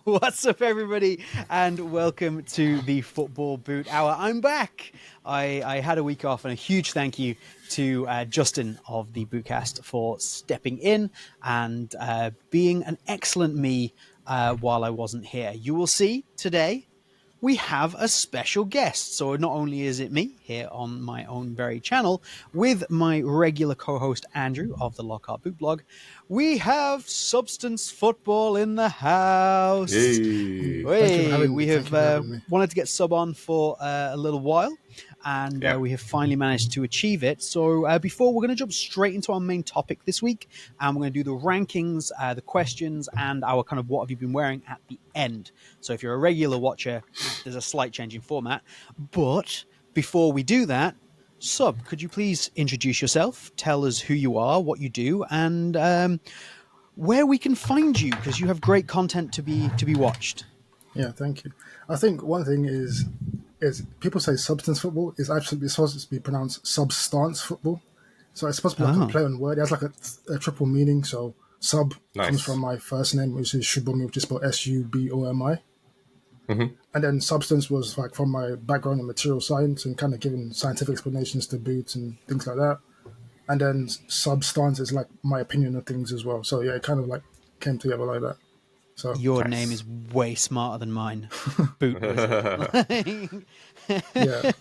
What's up, everybody, and welcome to the Football Boot Hour. I'm back. I had a week off, and a huge thank you to Justin of the Bootcast for stepping in and being an excellent me while I wasn't here. You will see today we have a special guest. So not only is it me here on my own very channel with my regular co-host Andrew of the Lockhart Boot Blog, we have Substance Football in the house. Hey. We have wanted to get Sub on for a little while, and we have finally managed to achieve it. So before, we're going to jump straight into our main topic this week, and we're going to do the rankings, the questions, and our kind of what have you been wearing at the end. So if you're a regular watcher, there's a slight change in format. But before we do that, Sub, could you please introduce yourself, tell us who you are, what you do, and where we can find you, because you have great content to be watched. Yeah, thank you. I think one thing is people say substance football is actually supposed to be pronounced substance football. So it's supposed to be like a play on word. It has like a triple meaning. So sub comes from my first name, which is Shubomi, which is spelled Subomi. Mm-hmm. And then substance was like from my background in material science and kind of giving scientific explanations to boots and things like that. And then substance is like my opinion of things as well. So yeah, it kind of like came together like that. So your name is way smarter than mine. Boot Wizard. Yeah.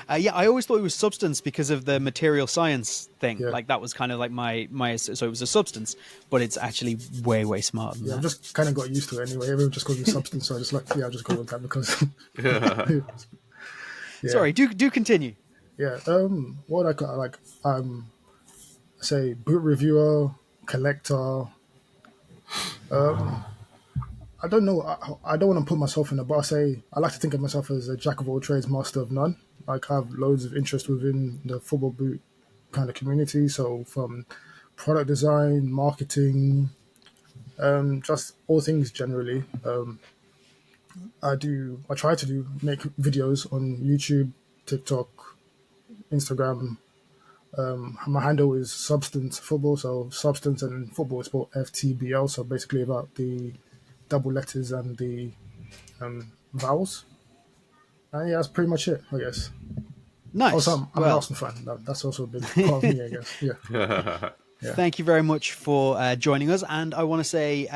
I always thought it was substance because of the material science thing. Yeah. Like that was kind of like my so it was a substance, but it's actually way smarter than that. I've just kind of got used to it anyway. Everyone just calls me substance, so I just I'll just go with that because. Sorry, do continue. Yeah. What I got like say boot reviewer, collector. I don't know. I don't want to put myself in a box. I like to think of myself as a jack of all trades, master of none. Like I have loads of interest within the football boot kind of community. So from product design, marketing, just all things generally. I try to make videos on YouTube, TikTok, Instagram. My handle is Substance Football, so Substance and Football is spelled FTBL, so basically about the double letters and the vowels. And yeah, that's pretty much it, I guess. Nice. Also, I'm an Arsenal fan. That's also a big part of me, I guess. Yeah. Thank you very much for joining us. And I want to say,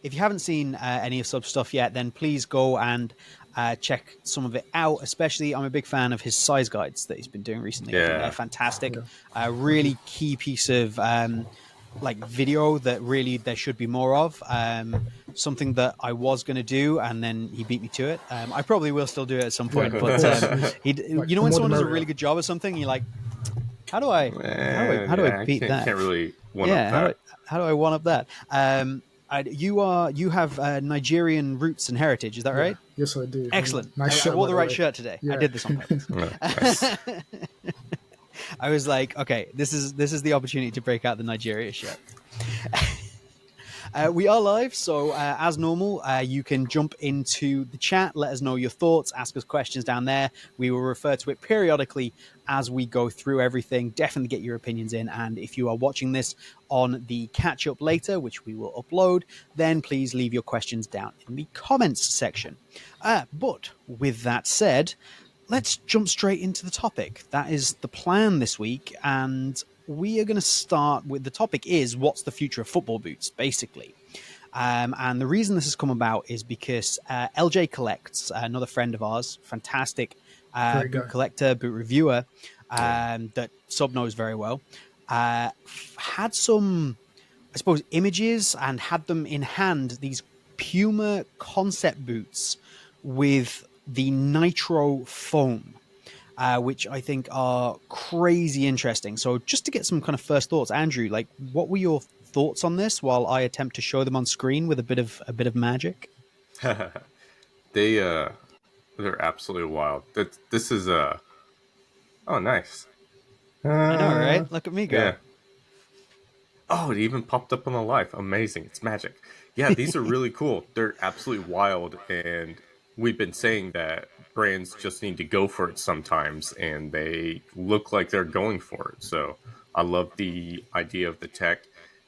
if you haven't seen any of Sub stuff yet, then please go and check some of it out. Especially, I'm a big fan of his size guides that he's been doing recently. I think they're fantastic. A really key piece of like video that really there should be more of. Something that I was going to do, and then he beat me to it. I probably will still do it at some point. But you know when someone does a really good job of something, you're like, how do I beat that? Can't really one up that. How do I one up that? You have Nigerian roots and heritage, is that right? Yes, I do. Excellent. Nice shirt, I wore the right shirt today. Yeah. I did this on purpose. I was like, okay, this is the opportunity to break out the Nigeria shirt. We are live, so as normal, you can jump into the chat, let us know your thoughts, ask us questions down there. We will refer to it periodically as we go through everything. Definitely get your opinions in, and if you are watching this on the catch-up later, which we will upload, then please leave your questions down in the comments section. But with that said, let's jump straight into the topic. That is the plan this week, and we are going to start with the topic is what's the future of football boots, basically. And the reason this has come about is because LJ Collects, another friend of ours, fantastic boot collector, boot reviewer, that Sub knows very well, had some, I suppose, images and had them in hand, these Puma concept boots with the Nitro foam. Which I think are crazy interesting. So just to get some kind of first thoughts, Andrew, like what were your thoughts on this while I attempt to show them on screen with a bit of magic? They're absolutely wild. This is oh nice. I know, right? Look at me go. Yeah. Oh, it even popped up on the live. Amazing. It's magic. Yeah, these are really cool. They're absolutely wild, and we've been saying that brands just need to go for it sometimes, and they look like they're going for it. So I love the idea of the tech.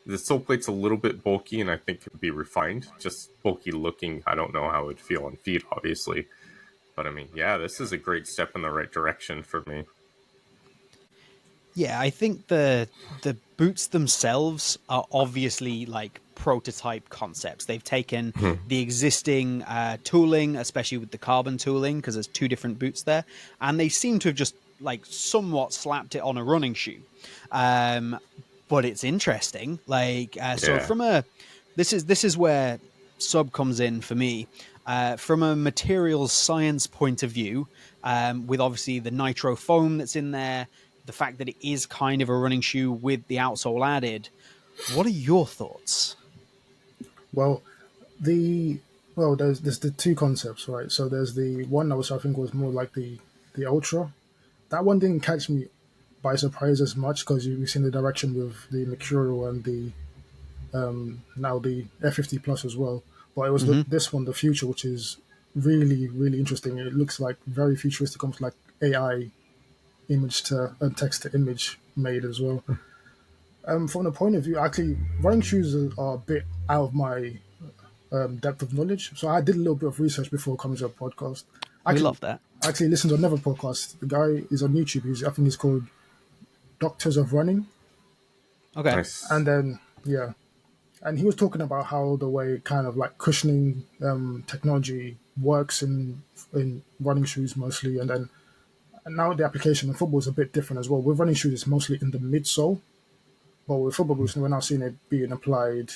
The sole plate's a little bit bulky, and I think could be refined. Just bulky looking. I don't know how it would feel on feet, obviously. But I mean, yeah, this is a great step in the right direction for me. Yeah, I think the boots themselves are obviously like prototype concepts. They've taken the existing tooling, especially with the carbon tooling, because there's two different boots there, and they seem to have just like somewhat slapped it on a running shoe. Um, but it's interesting. Like, so Yeah. from a this is where sub comes in for me. From a materials science point of view, with obviously the nitro foam that's in there, the fact that it is kind of a running shoe with the outsole added. What are your thoughts? Well, the there's the two concepts, right? So there's the one that was I think was more like the ultra. That one didn't catch me by surprise as much because you've seen the direction with the Mercurial and the now the F50 Plus as well. But it was Mm-hmm. this one, the future, which is really interesting. It looks like very futuristic, almost like AI image to text to image made as well. From the point of view, actually, running shoes are a bit out of my depth of knowledge. So I did a little bit of research before coming to a podcast. We Actually, love that. I actually listened to another podcast. The guy is on YouTube. I think he's called Doctors of Running. Okay. Nice. And then, yeah. And he was talking about how the way kind of like cushioning technology works in running shoes mostly. And now the application in football is a bit different as well. With running shoes, it's mostly in the midsole. But with football boots, we're now seeing it being applied.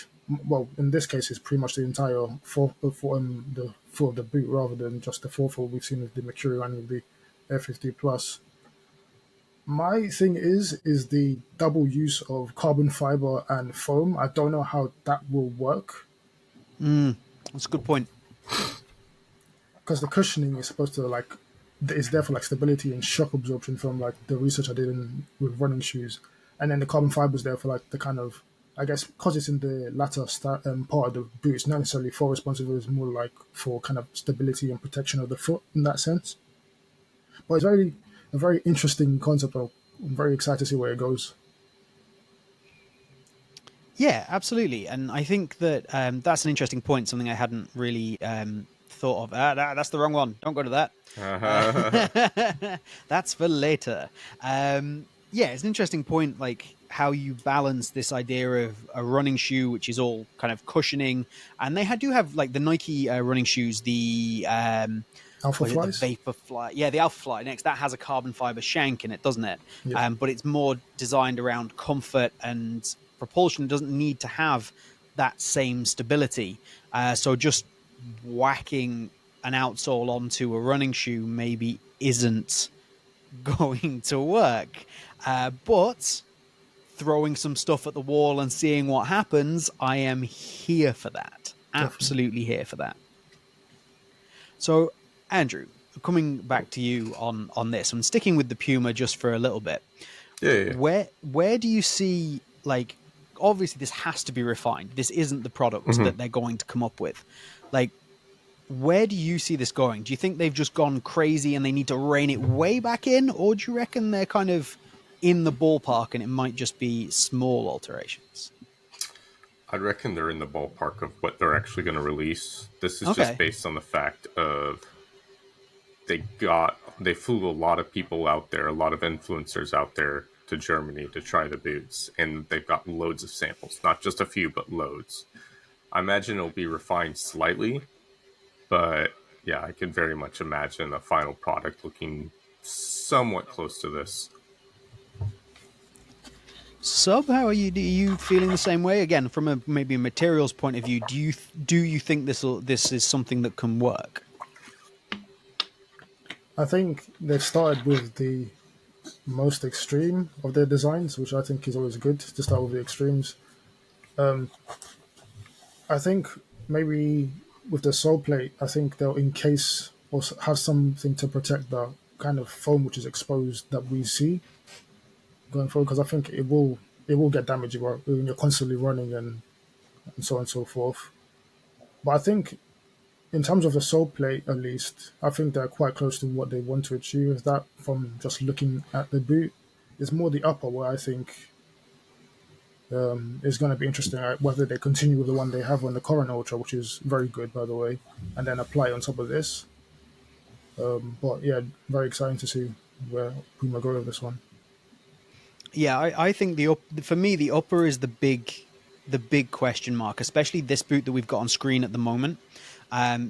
Well, in this case, it's pretty much the entire the foot of the boot rather than just the forefoot we've seen with the Mercurial and with the F50 Plus. My thing is the double use of carbon fiber and foam. I don't know how that will work That's a good point. because the cushioning is supposed to like is there for like stability and shock absorption from like the research I did with running shoes, and then the carbon fiber is there for like the kind of I guess because it's in the latter part of the boot, it's not necessarily for responsive. It's more like for kind of stability and protection of the foot in that sense. But it's a very interesting concept. I'm very excited to see where it goes. Yeah, absolutely. And I think that that's an interesting point, something I hadn't really thought of. That's the wrong one. Don't go to that. That's for later. Yeah, it's an interesting point, like how you balance this idea of a running shoe, which is all kind of cushioning, and they do have like the Nike running shoes, the Alpha what is it, the flies, Vaporfly? Yeah, the Alpha Fly next. That has a carbon fiber shank in it, doesn't it? yeah, But it's more designed around comfort and propulsion. It doesn't need to have that same stability. So just whacking an outsole onto a running shoe maybe isn't going to work. But throwing some stuff at the wall and seeing what happens, I am here for that. definitely. Absolutely here for that. So, Andrew, coming back to you on this, and sticking with the Puma just for a little bit, Yeah, yeah. where do you see, like, obviously this has to be refined. This isn't the product that they're going to come up with. Like, where do you see this going? Do you think they've just gone crazy and they need to rein it way back in, or do you reckon they're kind of in the ballpark and it might just be small alterations? I reckon they're in the ballpark of what they're actually going to release. This is just Okay. based on the fact of they flew a lot of people out there, a lot of influencers out there to Germany to try the boots, and they've got loads of samples, not just a few, but loads. I imagine it'll be refined slightly, but yeah, I can very much imagine a final product looking somewhat close to this. Sub, how are you? Are you feeling the same way? Again, from a maybe a materials point of view, do you think this is something that can work? I think they've started with the most extreme of their designs, which I think is always good to start with the extremes. I think maybe with the sole plate, I think they'll encase or have something to protect the kind of foam which is exposed that we see going forward. Because I think it will get damaged when you're constantly running and so on and so forth. But I think in terms of the sole plate, at least, I think they're quite close to what they want to achieve with that. From just looking at the boot, it's more the upper where I think It's going to be interesting whether they continue with the one they have on the current Ultra, which is very good, by the way, and then apply it on top of this. But yeah, very exciting to see where Puma go with this one. Yeah, I think for me the upper is the big question mark, especially this boot that we've got on screen at the moment,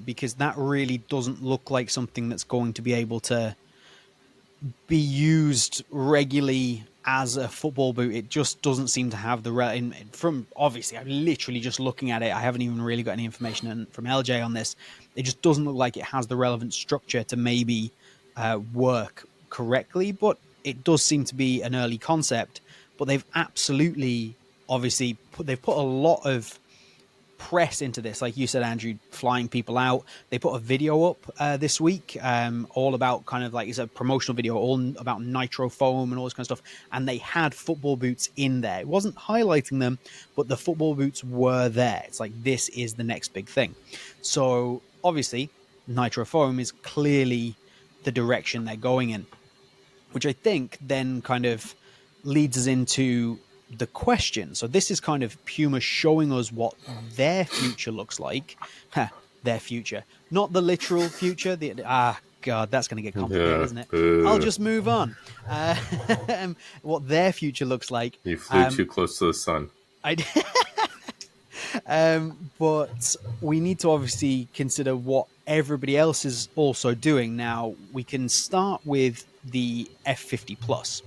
because that really doesn't look like something that's going to be able to be used regularly as a football boot. It just doesn't seem to have from obviously I'm literally just looking at it. I haven't even really got any information from LJ on this. It just doesn't look like it has the relevant structure to maybe work correctly, but it does seem to be an early concept. But they've absolutely obviously they've put a lot of press into this, like you said, Andrew, flying people out. They put a video up this week, all about kind of like it's a promotional video, all about nitro foam and all this kind of stuff. And they had football boots in there. It wasn't highlighting them, but the football boots were there. It's like this is the next big thing. So obviously, nitro foam is clearly the direction they're going in, which I think then kind of leads us into the question. So this is kind of Puma showing us what their future looks like. Their future, not the literal future. God, that's going to get complicated, isn't it? I'll just move on. What their future looks like. You flew too close to the sun. I but we need to obviously consider what everybody else is also doing. Now, we can start with the F50 Plus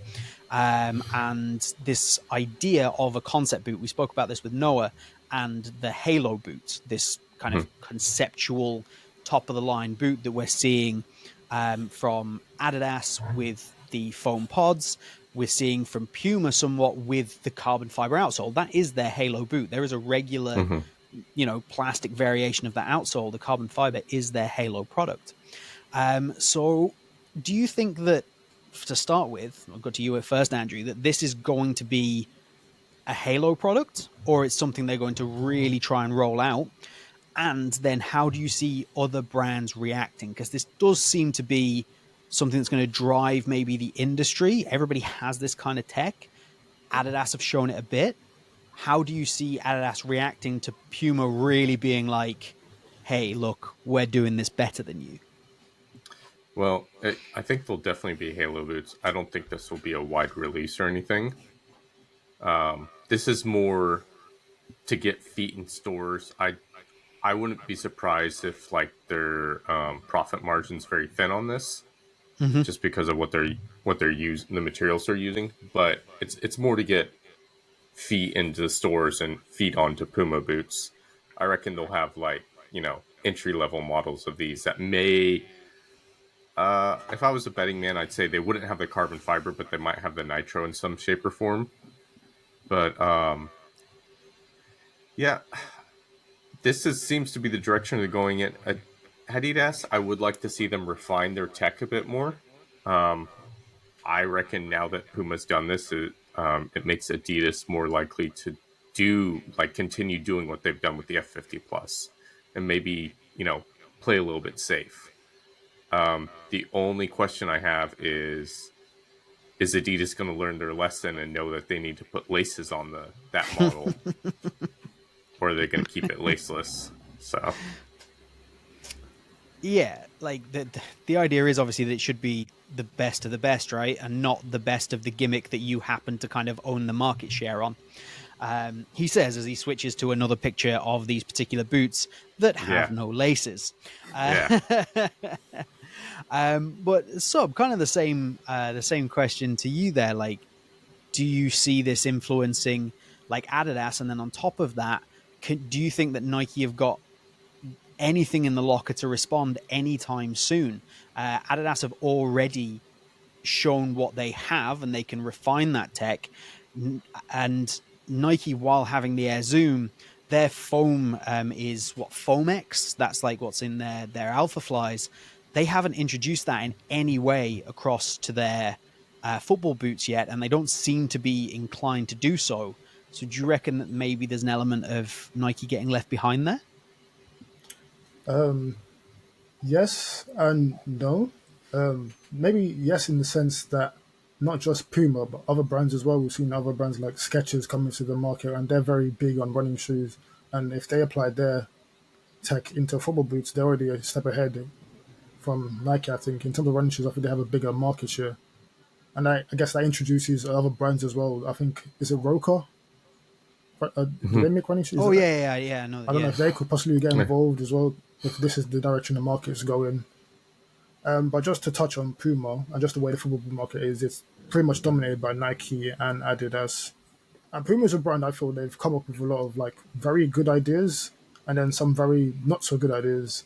and this idea of a concept boot. We spoke about this with Noah and the Halo boot, this kind of conceptual top of the line boot that we're seeing from Adidas with the foam pods. We're seeing from Puma somewhat with the carbon fiber outsole. That is their Halo boot. There is a regular, plastic variation of that outsole. The carbon fiber is their Halo product. So do you think that, to start with, I'll go to you at first, Andrew, that this is going to be a Halo product, or it's something they're going to really try and roll out? And then how do you see other brands reacting? Because this does seem to be something that's going to drive maybe the industry. Everybody has this kind of tech. Adidas have shown it a bit. How do you see Adidas reacting to Puma really being like, hey, look, we're doing this better than you? Well, I think there'll definitely be Halo boots. I don't think this will be a wide release or anything. This is more to get feet in stores. I wouldn't be surprised if like their profit margin's very thin on this, just because of what they're using, the materials they're using. But it's more to get feet into the stores and feet onto Puma boots. I reckon they'll have like entry level models of these that may. If I was a betting man, I'd say they wouldn't have the carbon fiber, but they might have the nitro in some shape or form. But yeah, seems to be the direction they're going in. Adidas, I would like to see them refine their tech a bit more. I reckon now that Puma's done this, it makes Adidas more likely to continue doing what they've done with the F50 Plus, and maybe play a little bit safe. The only question I have is Adidas going to learn their lesson and know that they need to put laces on that model, or are they going to keep it laceless? So, yeah, like the idea is obviously that it should be the best of the best, right, and not the best of the gimmick that you happen to kind of own the market share on. He says as he switches to another picture of these particular boots that have no laces. But Sub, kind of the same question to you there. Like, do you see this influencing like Adidas? And then on top of that, do you think that Nike have got anything in the locker to respond anytime soon? Adidas have already shown what they have, and they can refine that tech. And Nike, while having the Air Zoom, their foam is what, Foamex? That's like what's in their Alpha Flies. They haven't introduced that in any way across to their football boots yet, and they don't seem to be inclined to do so. So do you reckon that maybe there's an element of Nike getting left behind there? Yes and no. Maybe yes, in the sense that not just Puma, but other brands as well. We've seen other brands like Skechers coming to the market, and they're very big on running shoes. And if they apply their tech into football boots, they're already a step ahead from Nike, I think. In terms of running shoes, I think they have a bigger market share. And I guess that introduces other brands as well. I think, is it Roka? Do they make running shoes? Oh yeah. No, I don't know yeah. if they could possibly get Yeah. involved as well, if this is the direction the market is going. But just to touch on Puma and just the way the football market is, it's pretty much dominated by Nike and Adidas. And Puma is a brand I feel they've come up with a lot of like very good ideas and then some very not so good ideas.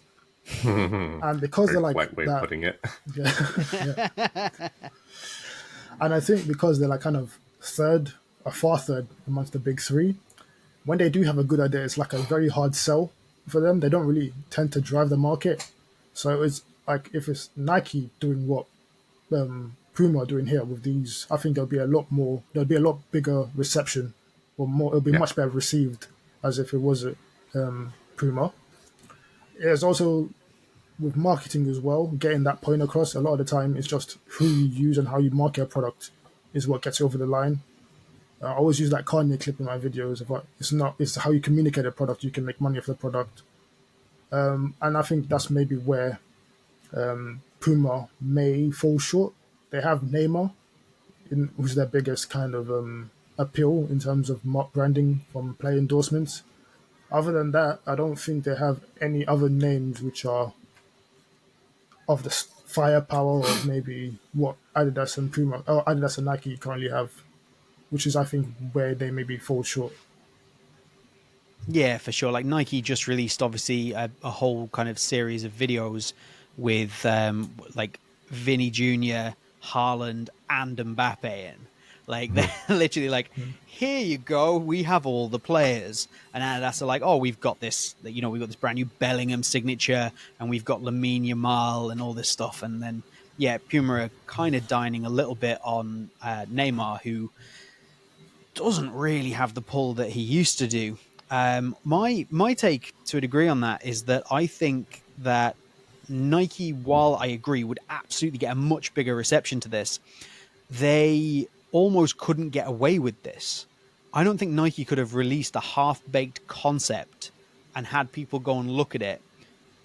And because Very they're like polite way of that, putting it. yeah, yeah. And I think because they're like kind of third, a far third amongst the big three, when they do have a good idea, it's like a very hard sell for them. They don't really tend to drive the market. So it's like if it's Nike doing what Puma are doing here with these, I think there'll be a lot bigger reception, or more. It'll be Yeah. much better received as if it was Puma. It's also with marketing as well, getting that point across. A lot of the time, it's just who you use and how you market a product is what gets you over the line. I always use that Kanye clip in my videos. About it's how you communicate a product. You can make money off the product, and I think that's maybe where Puma may fall short. They have Neymar, who's their biggest kind of appeal in terms of branding from player endorsements. Other than that, I don't think they have any other names which are of the firepower of maybe what Adidas and Puma, or Adidas and Nike currently have, which is I think where they maybe fall short. Yeah, for sure. Like Nike just released obviously a whole kind of series of videos with like Vinny Jr., Haaland, and Mbappe in. Like they're literally like, here you go, we have all the players, and Adidas are like, oh, we've got this, we've got this brand new Bellingham signature, and we've got Lamine Yamal and all this stuff, and then yeah, Puma are kind of dining a little bit on Neymar, who doesn't really have the pull that he used to do. My take to a degree on that is that I think that Nike, while I agree, would absolutely get a much bigger reception to this, they almost couldn't get away with this. I don't think Nike could have released a half-baked concept and had people go and look at it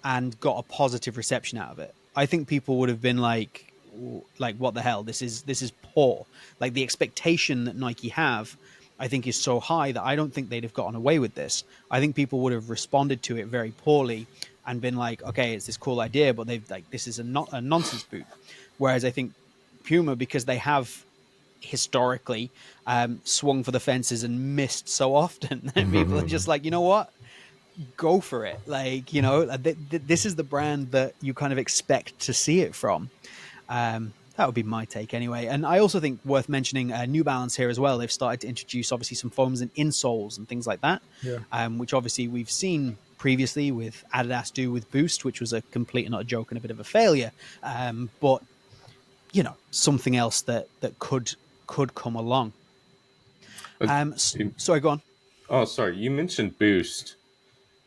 and got a positive reception out of it. I think people would have been like what the hell, this is poor. Like the expectation that Nike have, I think, is so high that I don't think they'd have gotten away with this. I think people would have responded to it very poorly and been like, okay, it's this cool idea, but they've like, this is a nonsense boot. Whereas I think Puma, because they have historically swung for the fences and missed so often, that people are just like, you know what, go for it. Like, this is the brand that you kind of expect to see it from. That would be my take anyway. And I also think worth mentioning New Balance here as well. They've started to introduce obviously some foams and insoles and things like that, Yeah. which obviously we've seen previously with Adidas do with Boost, which was a complete and not a joke and a bit of a failure. But something else that could come along. Sorry, go on. Oh, sorry. You mentioned Boost.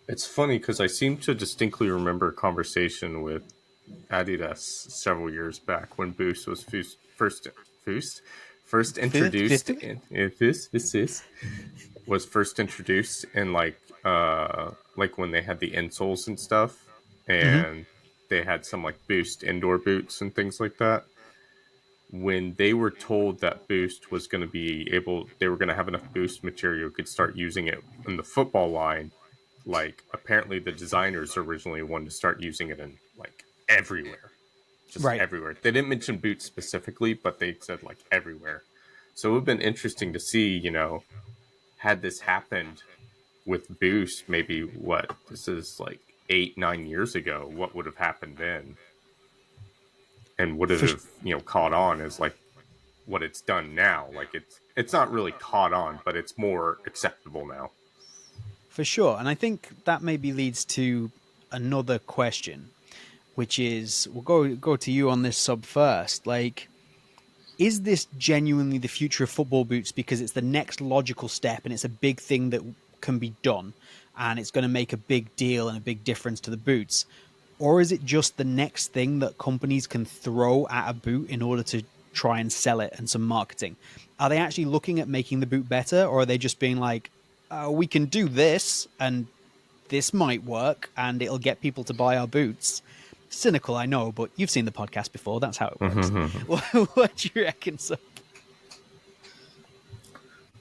It's funny because I seem to distinctly remember a conversation with Adidas several years back when Boost was first introduced in this was first introduced in like when they had the insoles and stuff, and they had some like Boost indoor boots and things like that. When they were told that Boost was going to they were going to have enough Boost material, could start using it in the football line. Like apparently the designers originally wanted to start using it in like everywhere, just Right. everywhere. They didn't mention boots specifically, but they said like everywhere. So it would have been interesting to see, had this happened with Boost, maybe this is like 8-9 years ago, what would have happened then? And would it For, have, caught on as like what it's done now? Like it's not really caught on, but it's more acceptable now. for sure. And I think that maybe leads to another question, which is, we'll go to you on this sub first. Like, is this genuinely the future of football boots because it's the next logical step and it's a big thing that can be done and it's going to make a big deal and a big difference to the boots? Or is it just the next thing that companies can throw at a boot in order to try and sell it and some marketing. Are they actually looking at making the boot better, or are they just being like, we can do this and this might work and it'll get people to buy our boots? Cynical, I know, but you've seen the podcast before. That's how it works. What do you reckon, sir?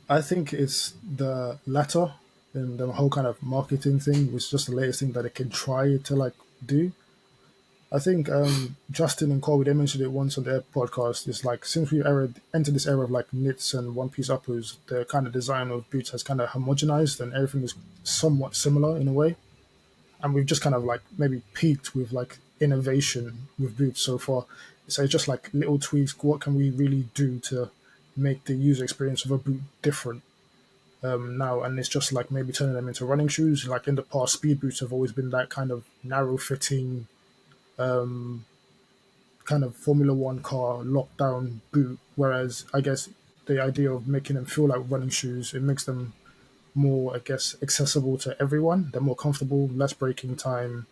I think it's the latter, and the whole kind of marketing thing was just the latest thing that it can try to like do. I think Justin and Corey, they mentioned it once on their podcast. It's like since we entered this era of like knits and one piece uppers, the kind of design of boots has kind of homogenized and everything is somewhat similar in a way. And we've just kind of like maybe peaked with like innovation with boots so far. So it's just like little tweaks. What can we really do to make the user experience of a boot different now? And it's just like maybe turning them into running shoes. Like in the past, speed boots have always been that kind of narrow fitting kind of Formula One car lockdown boot. Whereas I guess the idea of making them feel like running shoes, it makes them more, I guess, accessible to everyone. They're more comfortable, less braking time.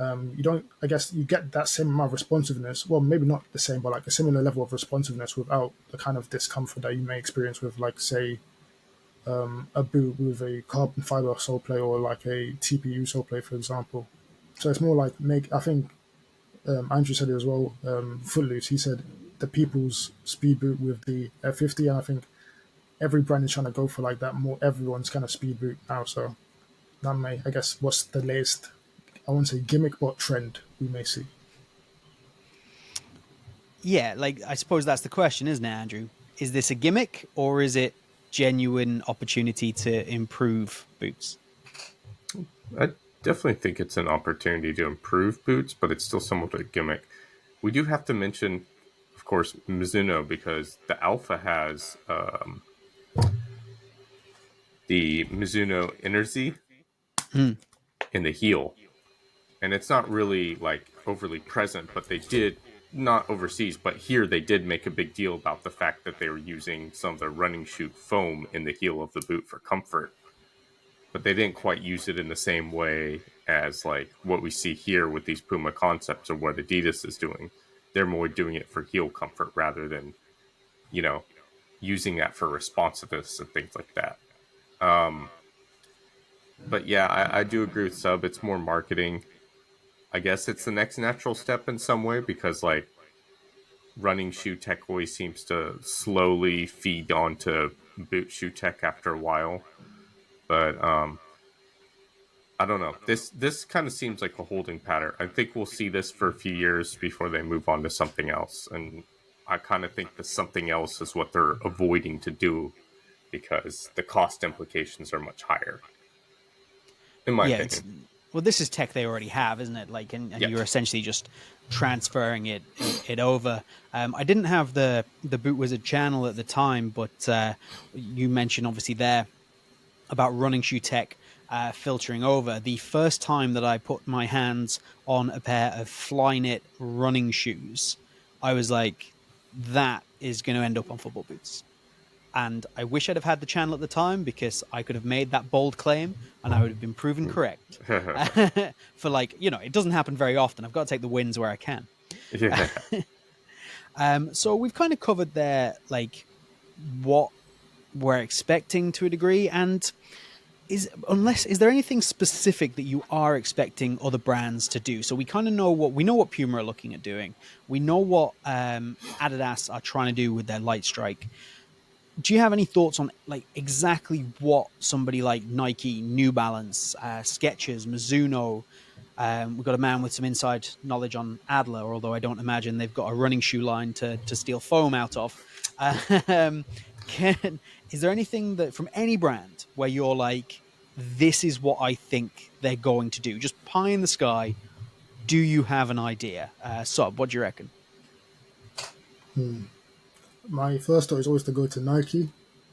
You don't, I guess, you get that same amount of responsiveness. Well, maybe not the same, but like a similar level of responsiveness without the kind of discomfort that you may experience with, like, say, a boot with a carbon fiber sole plate or like a TPU sole plate, for example. So it's more like I think Andrew said it as well. Footloose, he said the people's speed boot with the F50, and I think every brand is trying to go for like that more everyone's kind of speed boot now. So that may, I guess, what's the latest, I won't say gimmick, but trend we may see. Yeah, like I suppose that's the question, isn't it, Andrew? Is this a gimmick or is it genuine opportunity to improve boots? I definitely think it's an opportunity to improve boots, but it's still somewhat a gimmick. We do have to mention, of course, Mizuno, because the Alpha has the Mizuno Energy in the heel. And it's not really like overly present, but they did, not overseas, but here they did make a big deal about the fact that they were using some of the running shoe foam in the heel of the boot for comfort. But they didn't quite use it in the same way as like what we see here with these Puma concepts or what Adidas is doing. They're more doing it for heel comfort rather than, using that for responsiveness and things like that. But yeah, I do agree with Sub. It's more marketing. I guess it's the next natural step in some way because like running shoe tech always seems to slowly feed onto boot shoe tech after a while. But I don't know. This kind of seems like a holding pattern. I think we'll see this for a few years before they move on to something else. And I kind of think that something else is what they're avoiding to do because the cost implications are much higher. In my opinion. Well, this is tech they already have, isn't it? Like, and Yeah. you're essentially just transferring it over. I didn't have the Boot Wizard channel at the time, but you mentioned obviously there about running shoe tech filtering over. The first time that I put my hands on a pair of Flyknit running shoes, I was like, that is going to end up on football boots. And I wish I'd have had the channel at the time because I could have made that bold claim and I would have been proven correct. For like, it doesn't happen very often. I've got to take the wins where I can. Yeah. So we've kind of covered there, like, what we're expecting to a degree. And is there anything specific that you are expecting other brands to do? So we kind of know what Puma are looking at doing. We know what Adidas are trying to do with their Light Strike. Do you have any thoughts on like exactly what somebody like Nike, New Balance, Skechers, Mizuno? We've got a man with some inside knowledge on Adler, although I don't imagine they've got a running shoe line to steal foam out of. Is there anything that from any brand where you're like, this is what I think they're going to do? Just pie in the sky. Do you have an idea? Sub, what do you reckon? My first thought is always to go to Nike,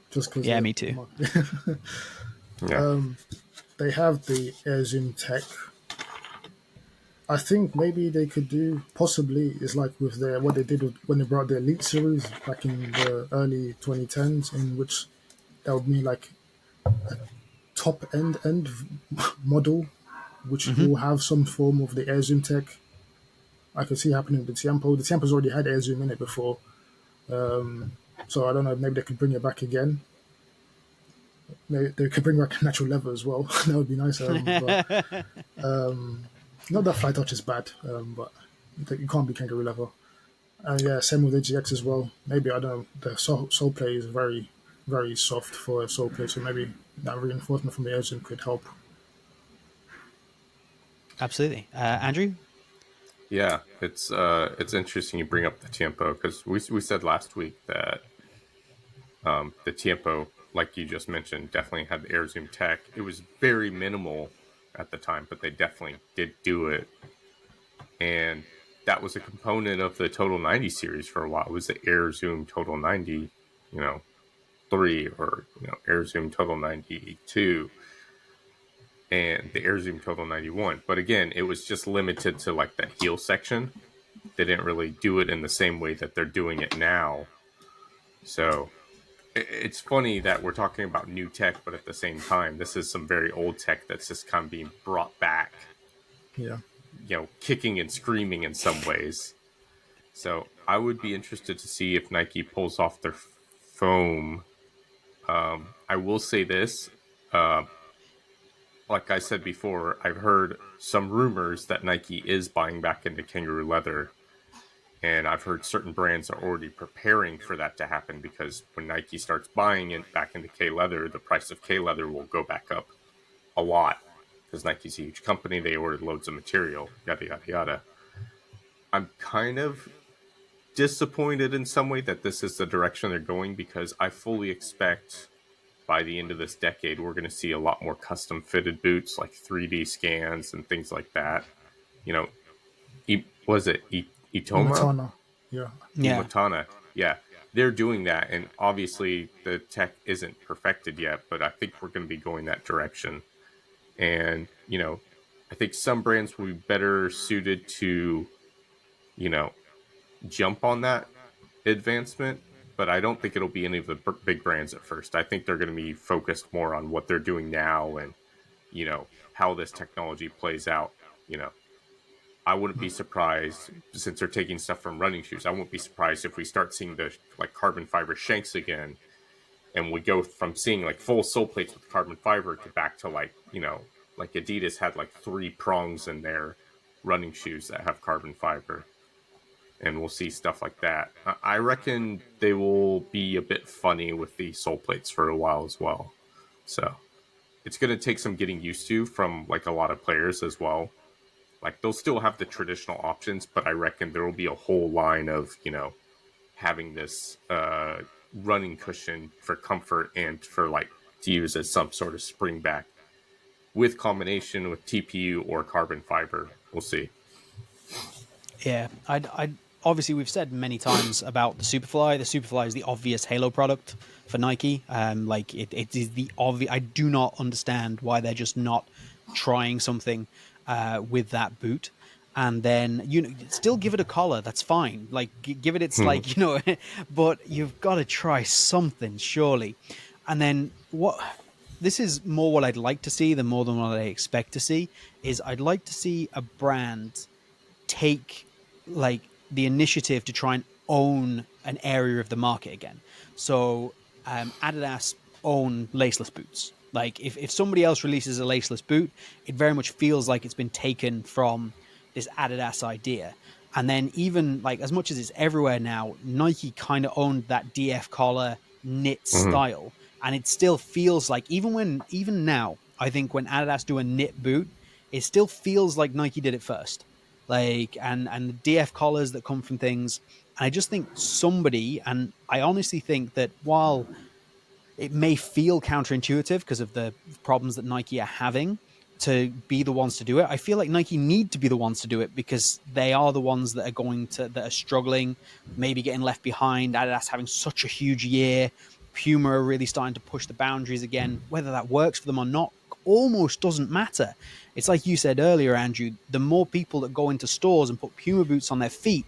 just because. Yeah, me too. Yeah. They have the Air Zoom tech. I think maybe they could do possibly is like with what they did when they brought the Elite series back in the early 2010s, in which that would mean like a top end model, which will have some form of the Air Zoom tech. I could see happening with the Tiempo. The Tiempo's already had Air Zoom in it before. So I don't know. Maybe they could bring it back again. Maybe they could bring back natural leather as well. That would be nice. But not that fly touch is bad, but you can't be kangaroo leather. And yeah, same with the GX as well. Maybe I don't know. The sole play is very, very soft for a sole play, so maybe that reinforcement from the Ozone could help. Absolutely. Andrew? Yeah, it's interesting you bring up the Tiempo because we said last week that the Tiempo, like you just mentioned, definitely had the air zoom tech. It was very minimal at the time, but they definitely did do it, and that was a component of the Total 90 series for a while. It was the air zoom Total 90, you know, 3 or air zoom Total 92 and the air zoom Total 91. But again, it was just limited to like that heel section. They didn't really do it in the same way that they're doing it now. So it's funny that we're talking about new tech, but at the same time, this is some very old tech that's just kind of being brought back, Yeah. kicking and screaming in some ways. So I would be interested to see if Nike pulls off their foam. I will say this. Like I said before, I've heard some rumors that Nike is buying back into kangaroo leather. And I've heard certain brands are already preparing for that to happen because when Nike starts buying it back into K leather, the price of K leather will go back up a lot because Nike's a huge company. They ordered loads of material, yada, yada, yada. I'm kind of disappointed in some way that this is the direction they're going because I fully expect by the end of this decade, we're going to see a lot more custom fitted boots like 3D scans and things like that. You know, was it Itoma? Imatana. Yeah. Yeah. Umatana. Yeah, they're doing that. And obviously, the tech isn't perfected yet, but I think we're going to be going that direction. And, I think some brands will be better suited to, you know, jump on that advancement, but I don't think it'll be any of the big brands at first. I think they're going to be focused more on what they're doing now and, how this technology plays out. You know, I wouldn't be surprised since they're taking stuff from running shoes. I wouldn't be surprised if we start seeing the like carbon fiber shanks again, and we go from seeing like full sole plates with carbon fiber to back to like Adidas had like 3 prongs in their running shoes that have carbon fiber, and we'll see stuff like that. I reckon they will be a bit funny with the sole plates for a while as well. So it's going to take some getting used to from like a lot of players as well. Like they'll still have the traditional options, but I reckon there will be a whole line of, having this running cushion for comfort and for like to use as some sort of spring back with combination with TPU or carbon fiber. We'll see. Yeah, I obviously we've said many times about the Superfly. The Superfly is the obvious Halo product for Nike. Like it is the obvious. I do not understand why they're just not trying something with that boot. And then still give it a collar. That's fine. Like give it its like but you've got to try something surely. And then what? This is more what I'd like to see than more than what I expect to see. Is I'd like to see a brand take like the initiative to try and own an area of the market again. So Adidas own laceless boots. Like if somebody else releases a laceless boot, it very much feels like it's been taken from this Adidas idea. And then even like as much as it's everywhere now, Nike kind of owned that DF collar knit Mm-hmm. style. And it still feels like even now, I think when Adidas do a knit boot, it still feels like Nike did it first. Like and the DF collars that come from things. And I just think somebody, and I honestly think that while it may feel counterintuitive because of the problems that Nike are having to be the ones to do it. I feel like Nike need to be the ones to do it because they are the ones that are struggling, maybe getting left behind. Adidas having such a huge year. Puma are really starting to push the boundaries again. Whether that works for them or not almost doesn't matter. It's like you said earlier, Andrew, the more people that go into stores and put Puma boots on their feet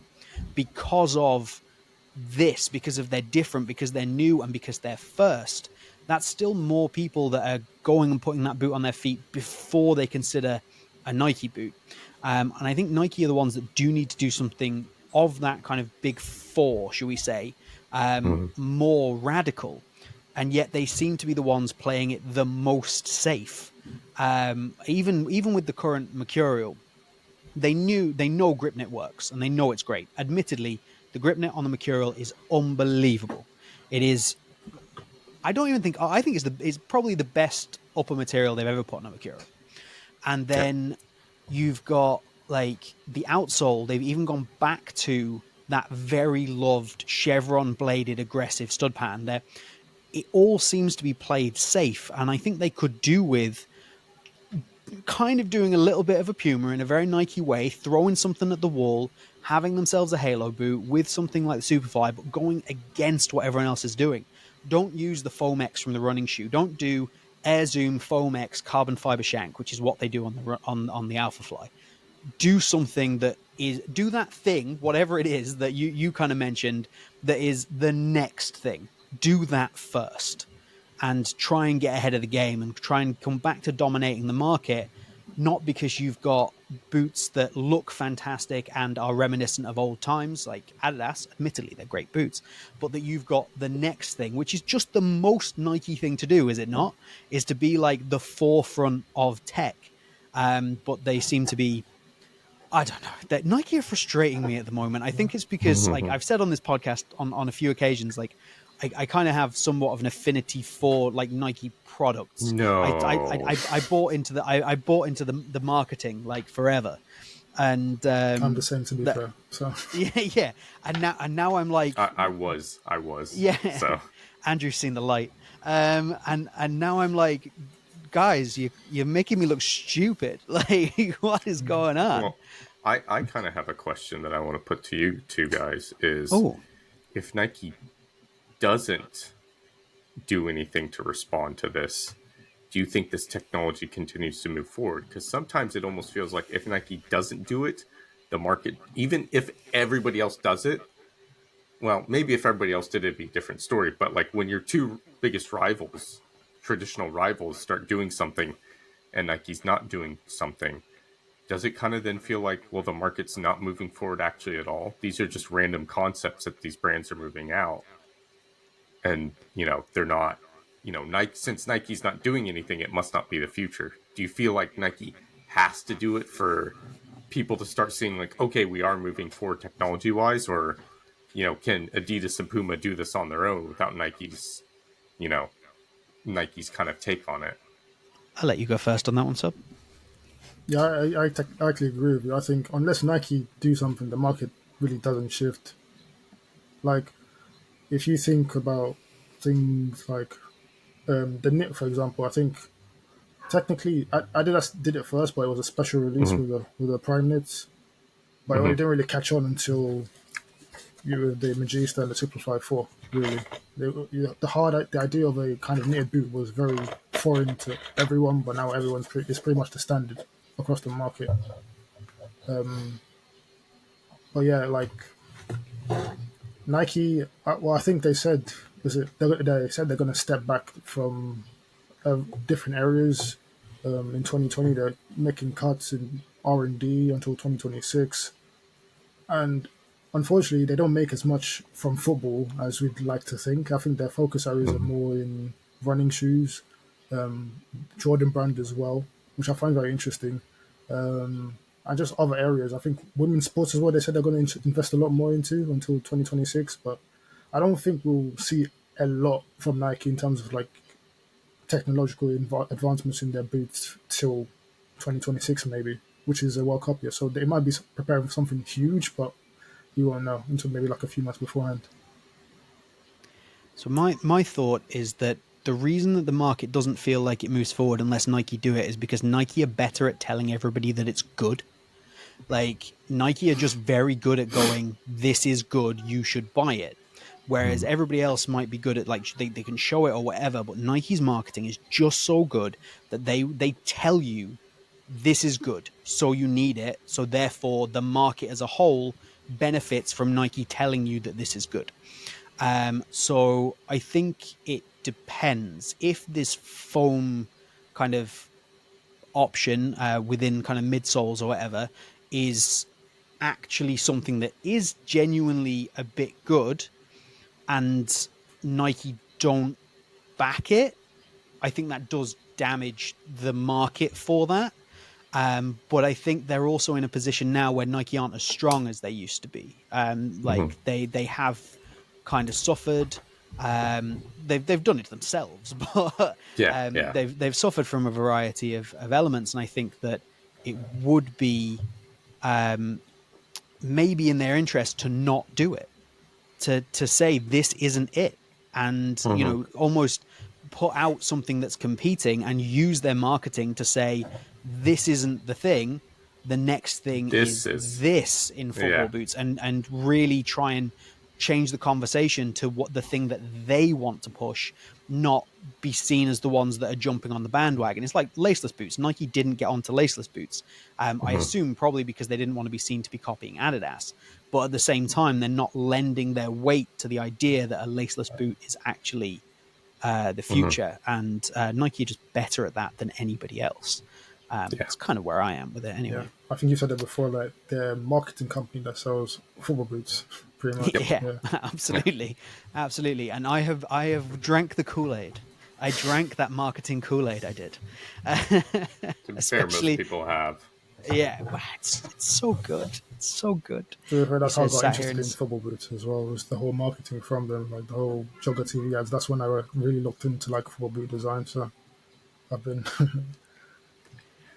because of this, because of they're different, because they're new, and because they're first, that's still more people that are going and putting that boot on their feet before they consider a Nike boot. And I think Nike are the ones that do need to do something of that kind of big four, shall we say, more radical, and yet they seem to be the ones playing it the most safe. Even with the current Mercurial, they know GripNet works and they know it's great. Admittedly, the GripNet on the Mercurial is unbelievable. It is. I think it's probably the best upper material they've ever put on a Mercurial. And Yeah. then you've got like the outsole. They've even gone back to that very loved chevron bladed aggressive stud pattern there. It all seems to be played safe, and I think they could do with kind of doing a little bit of a Puma in a very Nike way, throwing something at the wall, having themselves a Halo boot with something like the Superfly, but going against what everyone else is doing. Don't use the Foamex from the running shoe. Don't do Air Zoom Foamex carbon fiber shank, which is what they do on the Alpha Fly. Do something that is do that thing, whatever it is that you kind of mentioned, that is the next thing. Do that first and try and get ahead of the game and try and come back to dominating the market, not because you've got boots that look fantastic and are reminiscent of old times like Adidas. Admittedly, they're great boots, but that you've got the next thing, which is just the most Nike thing to do, is it not? Is to be like the forefront of tech. But they seem to be, I don't know, that Nike are frustrating me at the moment. I think it's because, like I've said on this podcast on a few occasions, like I kind of have somewhat of an affinity for like Nike products. No. I bought into the marketing like forever, and I'm the same, to be fair. So yeah, and now I'm like, I was. yeah, So Andrew's seen the light, and now I'm like, guys, you're making me look stupid. Like, what is going on? well, I kind of have a question that I want to put to you two guys is Oh, if Nike doesn't do anything to respond to this, do you think this technology continues to move forward? Because sometimes it almost feels like if Nike doesn't do it, the market, even if everybody else does it, well, maybe if everybody else did it, it'd be a different story. But like when your two biggest rivals, traditional rivals, start doing something and Nike's not doing something, does it kind of then feel like, well, the market's not moving forward actually at all? These are just random concepts that these brands are moving out. And, they're not, Nike, since Nike's not doing anything, it must not be the future. Do you feel like Nike has to do it for people to start seeing like, okay, we are moving forward technology wise, or, can Adidas and Puma do this on their own without you know, Nike's kind of take on it? I'll let you go first on that one, Sub. yeah, I actually agree with you. I think unless Nike do something, the market really doesn't shift. Like if you think about things like the knit, for example, I think technically Adidas did it first, but it was a special release Mm-hmm. with the prime knits. But it Mm-hmm. didn't really catch on until the Magista and the Superfly 4. Really, the idea of a kind of knitted boot was very foreign to everyone, but now it's pretty much the standard across the market. But yeah, like Nike, well, I think they said they said they're going to step back from different areas in 2020. They're making cuts in R&D until 2026, and unfortunately, they don't make as much from football as we'd like to think. I think their focus areas are Mm-hmm. more in running shoes, Jordan brand as well, which I find very interesting, and just other areas. I think women's sports as well. They said they're going to invest a lot more into until 2026, but I don't think we'll see a lot from Nike in terms of like technological advancements in their boots till 2026 maybe, which is a World Cup year. So they might be preparing for something huge, but you won't know until maybe like a few months beforehand. So my thought is that the reason that the market doesn't feel like it moves forward unless Nike do it is because Nike are better at telling everybody that it's good. Like Nike are just very good at going, this is good, you should buy it. Whereas everybody else might be good at like they can show it or whatever, but Nike's marketing is just so good that they tell you this is good, so you need it. So therefore the market as a whole benefits from Nike telling you that this is good. So I think it depends if this foam kind of option within kind of midsoles or whatever is actually something that is genuinely a bit good. and Nike don't back it, I think that does damage the market for that. But I think they're also in a position now where Nike aren't as strong as they used to be. Hmm. Like they have kind of suffered. They've done it themselves, but Yeah, yeah. they've suffered from a variety of elements, and I think that it would be maybe in their interest to not do it, to say this isn't it, and Hmm. almost put out something that's competing and use their marketing to say this isn't the thing, the next thing This is is, this in football yeah. boots, and really try and change the conversation to what the thing that they want to push, not be seen as the ones that are jumping on the bandwagon. It's like laceless boots. Nike didn't get onto laceless boots. I Hmm. assume probably because they didn't want to be seen to be copying Adidas, but at the same time, they're not lending their weight to the idea that a laceless boot is actually the Hmm. future. And Nike are just better at that than anybody else. Yeah. It's kind of where I am with it, Yeah, anyway. I think you said it before. Like they're a marketing company that sells football boots, pretty much. Yep. Yeah, Yeah, Yeah. absolutely, absolutely. And I have drank the Kool-Aid. I drank that marketing Kool-Aid. I did, To be fair, most especially. people have. Yeah, it's so good. It's so good. to be fair, He that's how I says, got sat here interested and in football boots as well. Was the whole marketing from them, like the whole Jogger TV ads. That's when I really looked into like football boot design. So I've been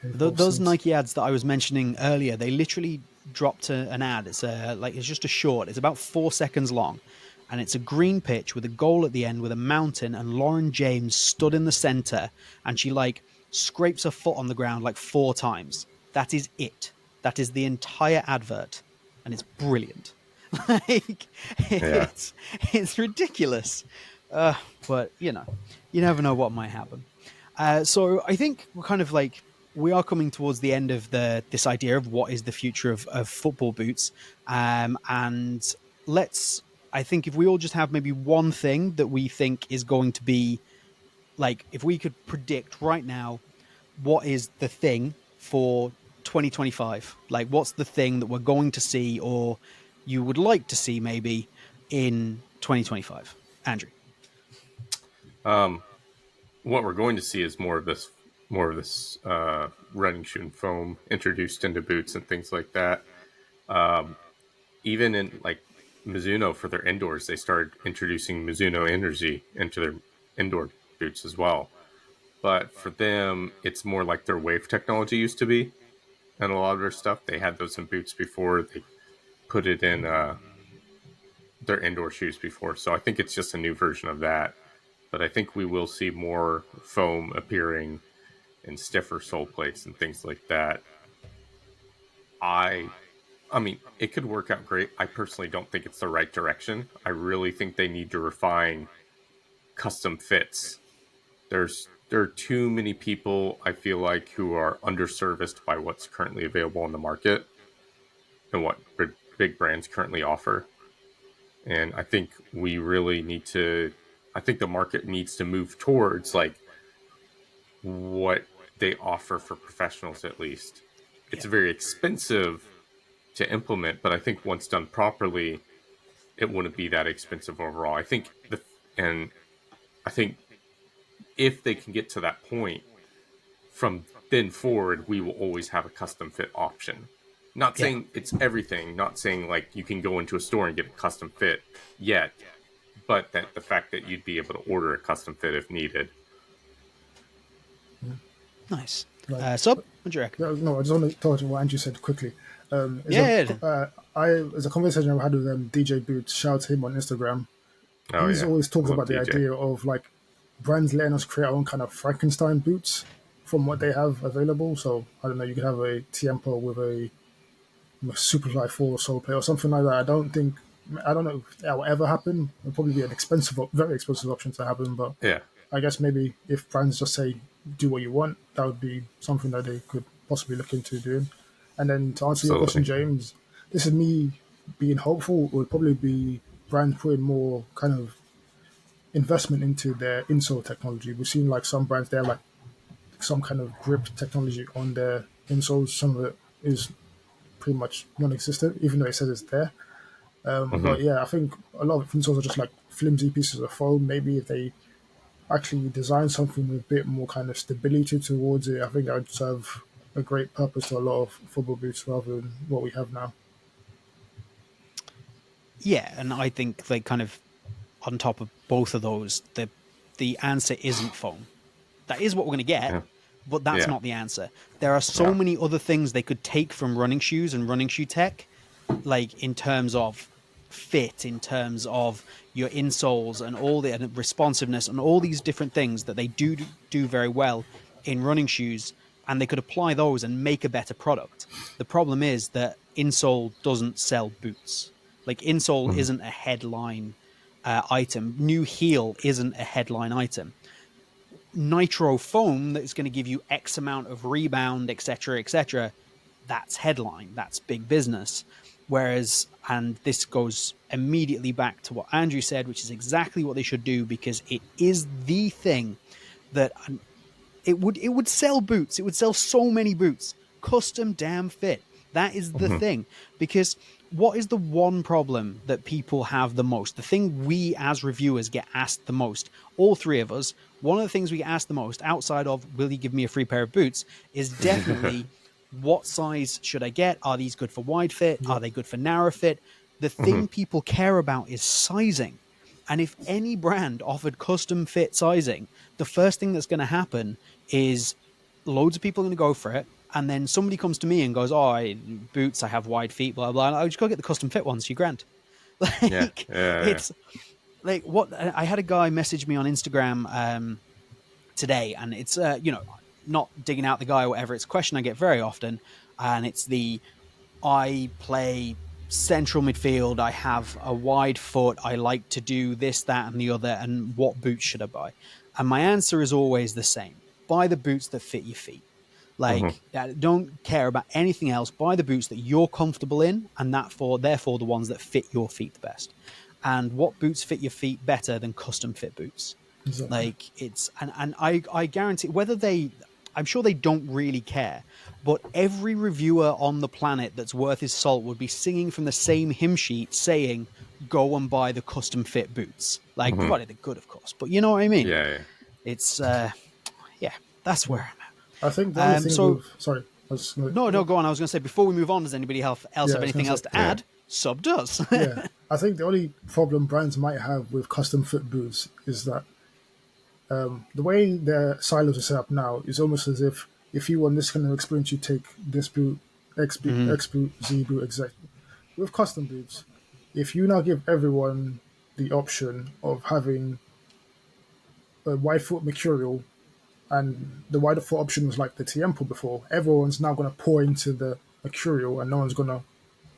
involved those since. Nike ads that I was mentioning earlier, they literally dropped an ad. It's just a short. It's about 4 seconds long, and it's a green pitch with a goal at the end with a mountain and Lauren James stood in the center, and she like scrapes her foot on the ground like 4 times. That is it. That is the entire advert, and it's brilliant. Like Yeah. it's ridiculous, but you never know what might happen. So I think we're kind of like we are coming towards the end of this idea of what is the future of football boots, and let's. I think if we all just have maybe one thing that we think is going to be like, if we could predict right now, what is the thing for 2025? Like, what's the thing that we're going to see, or you would like to see maybe in 2025, Andrew? Um, what we're going to see is more of this running shoe and foam introduced into boots and things like that. Um, Even in like Mizuno for their indoors, they started introducing Mizuno Energy into their indoor boots as well. But for them, it's more like their wave technology used to be, and a lot of their stuff they had those in boots before they put it in their indoor shoes before. So I think it's just a new version of that. But I think we will see more foam appearing and stiffer sole plates and things like that. I I mean, it could work out great. I personally don't think it's the right direction. I really think they need to refine custom fits. There are too many people I feel like who are underserviced by what's currently available on the market and what big brands currently offer. And I think we really need to I think the market needs to move towards like what they offer for professionals at least. It's Yeah, very expensive to implement, but I think once done properly, it wouldn't be that expensive overall. And I think if they can get to that point, from then forward, we will always have a custom fit option. Not yeah. saying it's everything, not saying like you can go into a store and get a custom fit yet, but that the fact that you'd be able to order a custom fit if needed. Nice. Like, Sub, what do you reckon? yeah, no, I just want to touch on what Andrew said quickly. Is a Yeah, there's a conversation I had with DJ Boots. Shout out to him on Instagram. Oh He's yeah, always I talks love about the DJ. idea of like brands letting us create our own kind of Frankenstein boots from what they have available. So I don't know, you could have a Tiempo with a Superfly 4 sole plate or something like that. I don't know if that will ever happen. It'll probably be an expensive, very expensive option to happen. But Yeah, I guess maybe if brands just say do what you want, that would be something that they could possibly look into doing. And then to answer your question, absolutely. James, this is me being hopeful. It would probably be brands putting more kind of investment into their insole technology. We've seen like some brands, they're like some kind of grip technology on their insoles. Some of it is pretty much non-existent, even though it says it's there. But yeah, I think a lot of insoles are just like flimsy pieces of foam. Maybe if they actually design something with a bit more kind of stability towards it, I think that would serve a great purpose to a lot of football boots rather than what we have now. Yeah, and I think they kind of on top of both of those, the answer isn't foam. That is what we're going to get, Yeah. but that's Yeah. not the answer. There are so Yeah. many other things they could take from running shoes and running shoe tech, like in terms of fit, in terms of your insoles and all the and responsiveness and all these different things that they do very well in running shoes, and they could apply those and make a better product. The problem is that insole doesn't sell boots. Like insole Mhm. isn't a headline item. New heel isn't a headline item. Nitro foam that's going to give you X amount of rebound, etc., etc. That's headline. That's big business. Whereas, and this goes immediately back to what Andrew said, which is exactly what they should do because it is the thing that it would sell boots. It would sell so many boots. Custom damn fit. That is the Mhm. thing. Because what is the one problem that people have the most? The thing we as reviewers get asked the most, all three of us, one of the things we get asked the most outside of will you give me a free pair of boots is definitely what size should I get? Are these good for wide fit? Are Yep. they good for narrow fit? The Mhm. thing people care about is sizing. And if any brand offered custom fit sizing, the first thing that's going to happen is loads of people are going to go for it. And then somebody comes to me and goes, "Oh, boots, I have wide feet, blah, blah." And I just go get the custom fit ones, you grant. Yeah. Like, Yeah. it's like what I had a guy message me on Instagram today, and it's, not digging out the guy or whatever. It's a question I get very often. And it's I play central midfield. I have a wide foot. I like to do this, that, and the other. And what boots should I buy? And my answer is always the same: buy the boots that fit your feet. Mhm. Like, don't care about anything else. Buy the boots that you're comfortable in, and therefore the ones that fit your feet the best. And what boots fit your feet better than custom fit boots? Exactly. Like it's and I guarantee whether they I'm sure they don't really care, but every reviewer on the planet that's worth his salt would be singing from the same hymn sheet saying, go and buy the custom fit boots. Like, Mhm. provided they're good, of course. But you know what I mean? Yeah. Yeah. It's yeah, that's Yeah. where I'm I think the only at. thing So with sorry, I was gonna, no, go on. I was gonna say before we move on, does anybody else yeah, have I was gonna anything say else to Yeah. add? Sub does. yeah. I think the only problem brands might have with custom fit boots is that the way their silos are set up now is almost as if you want this kind of experience, you take this boot, Mhm. X boot, Z boot, exactly. With custom boots, if you now give everyone the option of having a wide foot mercurial and the wider foot option was like the Tiempo before, everyone's now going to pour into the mercurial and no one's going to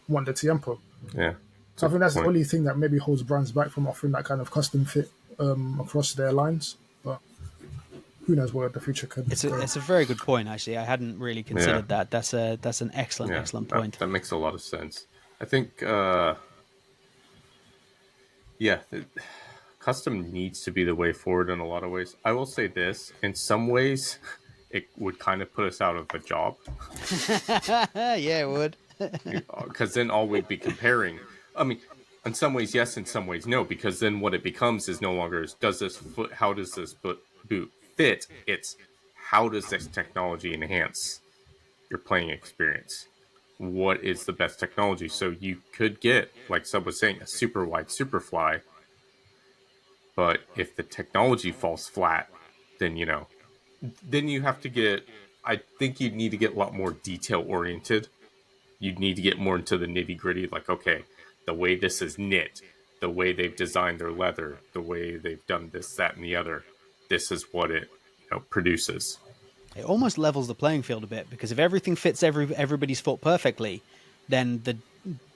want the Tiempo. Yeah. It's I a think good that's the point. only thing that maybe holds brands back from offering that kind of custom fit across their lines. But who knows where the future can go. It's a very good point actually. I hadn't really Yeah. considered that. That's an Yeah. excellent That point. that makes a lot of sense. I think. Yeah. Custom needs to be the way forward in a lot of ways. I will say this: in some ways, it would kind of put us out of a job Yeah, it would. because then all we'd be comparing. I mean, in some ways, yes. In some ways, no. Because then what it becomes is no longer is does this foot? How does this boot fit? It's how does this technology enhance your playing experience? What is the best technology? So you could get, like Sub was saying, a super wide Superfly, but if the technology falls flat, then then you have to get. I think you'd need to get a lot more detail oriented. You'd need to get more into the nitty gritty. Like, okay, the way this is knit, the way they've designed their leather, the way they've done this, that, and the other. This is what it produces. It almost levels the playing field a bit because if everything fits everybody's foot perfectly, then the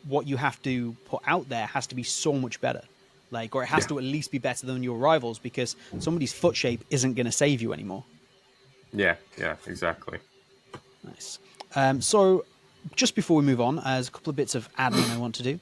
what you have to put out there has to be so much better. Like, or it has Yeah, to at least be better than your rivals because somebody's foot shape isn't going to save you anymore. yeah, yeah, exactly. Nice. So, just before we move on, there's a couple of bits of admin I want to do.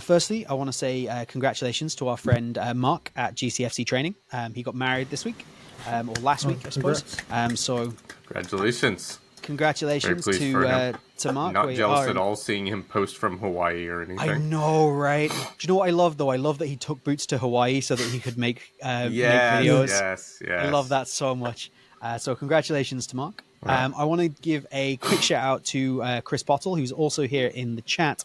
Firstly, I want to say congratulations to our friend Mark at GCFC Training. He got married this week, or last Oh, week, I suppose. congrats. So, Congratulations. Very congratulations pleased for him. to Mark. Not We jealous are at all seeing him post from Hawaii or I anything. know, right? Do you know what I love though? I love that he took Boots to Hawaii so that he could make Yes, videos. yes, I love yes. that so much. So congratulations to Mark. Yeah. I want to give a quick shout out to Chris Pottle, who's also here in the chat,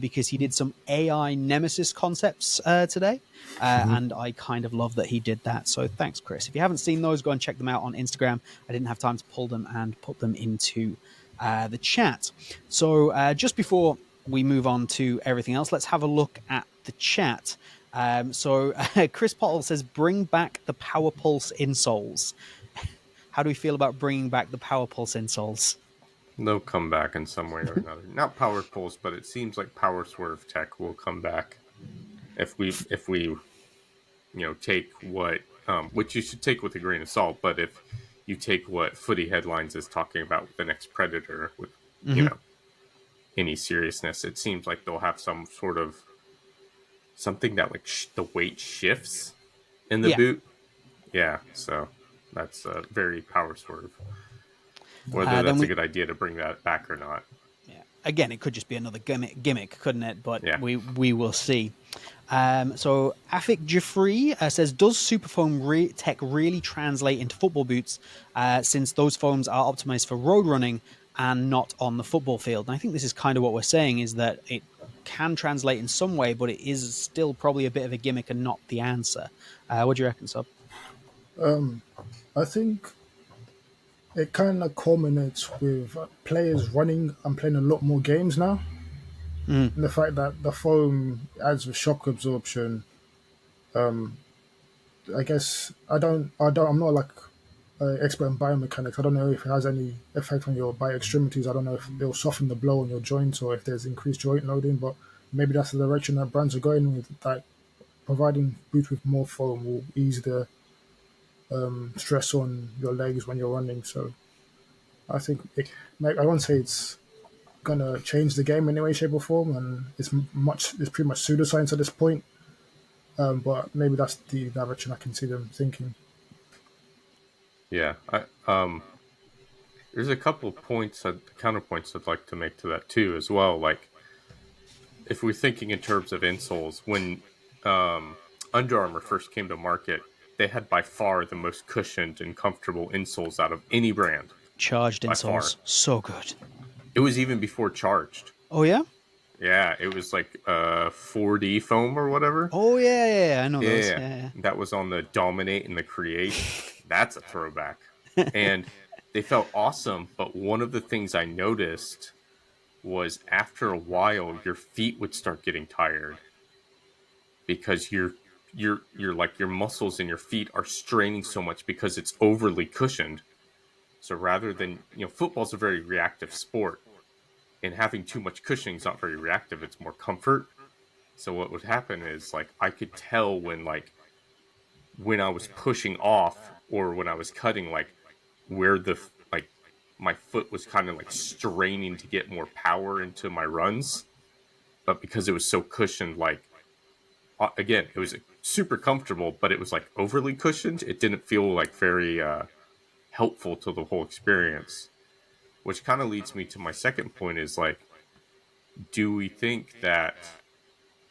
because he did some AI Nemesis concepts today. And I kind of love that he did that. So thanks, Chris. If you haven't seen those, go and check them out on Instagram. I didn't have time to pull them and put them into the chat. So just before we move on to everything else, let's have a look at the chat. Chris Pottle says, bring back the Power Pulse insoles. How do we feel about bringing back the Power Pulse insoles? They'll come back in some way or another. Not Power Pulse, but it seems like Power Swerve tech will come back if we take what which you should take with a grain of salt. But if you take what Footy Headlines is talking about with the next Predator with Mm-hmm. any seriousness, it seems like they'll have some sort of something that like the weight shifts in the Yeah. boot. Yeah, so that's a very Power Swerve. Whether that's a good idea to bring that back or not. Yeah. Again, it could just be another gimmick, couldn't it? But Yeah. we will see. So Afik Jeffrey says, does Superfoam tech really translate into football boots since those foams are optimized for road running and not on the football field? And I think this is kind of what we're saying, is that it can translate in some way, but it is still probably a bit of a gimmick and not the answer. What do you reckon, Sub? I think it kind of culminates with players running and playing a lot more games now. And the fact that the foam adds with shock absorption, I guess I'm not like an expert in biomechanics. I don't know if it has any effect on your by extremities. I don't know if it'll soften the blow on your joints or if there's increased joint loading. But maybe that's the direction that brands are going with. That providing boots with more foam will ease the stress on your legs when you're running. So I think I won't say it's gonna change the game in any way, shape, or form, and it's pretty much pseudoscience at this point. But maybe that's the direction I can see them thinking. Yeah. There's a couple of counterpoints I'd like to make to that too as well. Like if we're thinking in terms of insoles, when Under Armour first came to market, they had by far the most cushioned and comfortable insoles out of any brand. Charged By insoles. far. So good. It was even before charged. Oh, yeah? Yeah, it was like 4D foam or whatever. Oh, yeah. I know those. Yeah, Yeah. that was on the Dominate and the Create. That's a throwback. And they felt awesome, but one of the things I noticed was after a while your feet would start getting tired because you're like your muscles in your feet are straining so much because it's overly cushioned. So rather than, football's a very reactive sport, and having too much cushioning is not very reactive, it's more comfort. So what would happen is like I could tell when I was pushing off or when I was cutting, like where my foot was kind of like straining to get more power into my runs. But because it was so cushioned, like again, it was super comfortable, but it was like overly cushioned. It didn't feel like very helpful to the whole experience, which kind of leads me to my second point is like, do we think that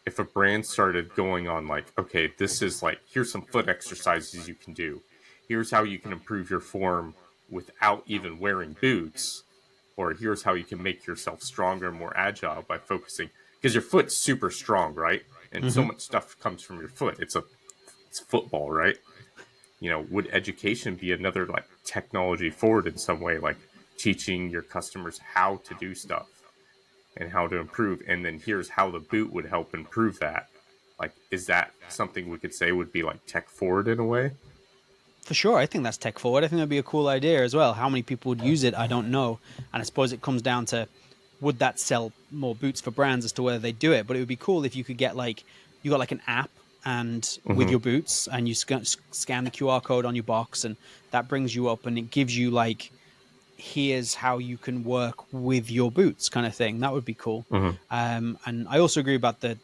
if a brand started going on like, okay, this is like, here's some foot exercises you can do. Here's how you can improve your form without even wearing boots. Or here's how you can make yourself stronger and more agile by focusing. Because your foot's super strong, right? And so much stuff comes from your foot. It's football, right? Would education be another like technology forward in some way, like teaching your customers how to do stuff and how to improve, and then here's how the boot would help improve that? Like, is that something we could say would be like tech forward in a way? For sure, I think that's tech forward. I think that'd be a cool idea as well. How many people would use it, I don't know. And I suppose it comes down to, would that sell more boots for brands as to whether they do it? But it would be cool if you could get you got like an app and with your boots, and you scan the QR code on your box, and that brings you up and it gives you like, here's how you can work with your boots kind of thing. That would be cool. And I also agree about the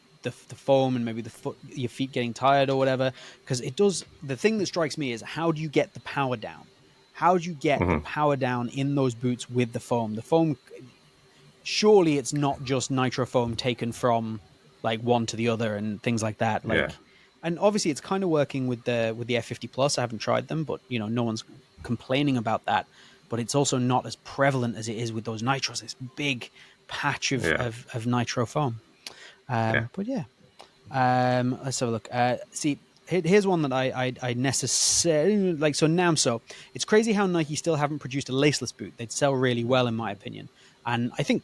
foam and maybe your feet getting tired or whatever, because it does. The thing that strikes me is, how do you get the power down? How do you get the power down in those boots with the foam? The foam, surely it's not just nitro foam taken from like one to the other and things like that. Yeah. Like, and obviously it's kind of working with the F50 Plus. I haven't tried them, but no one's complaining about that. But it's also not as prevalent as it is with those nitros. This big patch of nitro foam. But yeah, let's have a look. See, here's one that I necessarily like. So Namso, it's crazy how Nike still haven't produced a laceless boot. They'd sell really well, in my opinion. And I think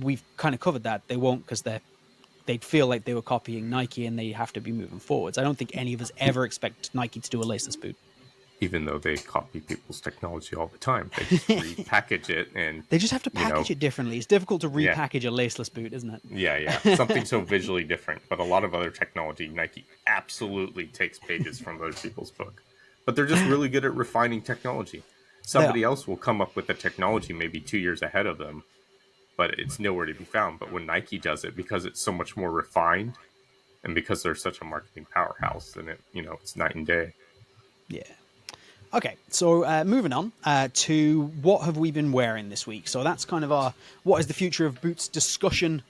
we've kind of covered that. They won't because they'd feel like they were copying Nike and they have to be moving forwards. I don't think any of us ever expect Nike to do a laceless boot. Even though they copy people's technology all the time, they just repackage it, and they just have to package it differently. It's difficult to repackage a laceless boot, isn't it? Yeah, something so visually different. But a lot of other technology, Nike absolutely takes pages from other people's book. But they're just really good at refining technology. Somebody else will come up with the technology maybe 2 years ahead of them, but it's nowhere to be found. But when Nike does it, because it's so much more refined, and because they're such a marketing powerhouse, then it's night and day. Yeah. Okay, so moving on to what have we been wearing this week. So that's kind of our what is the future of boots discussion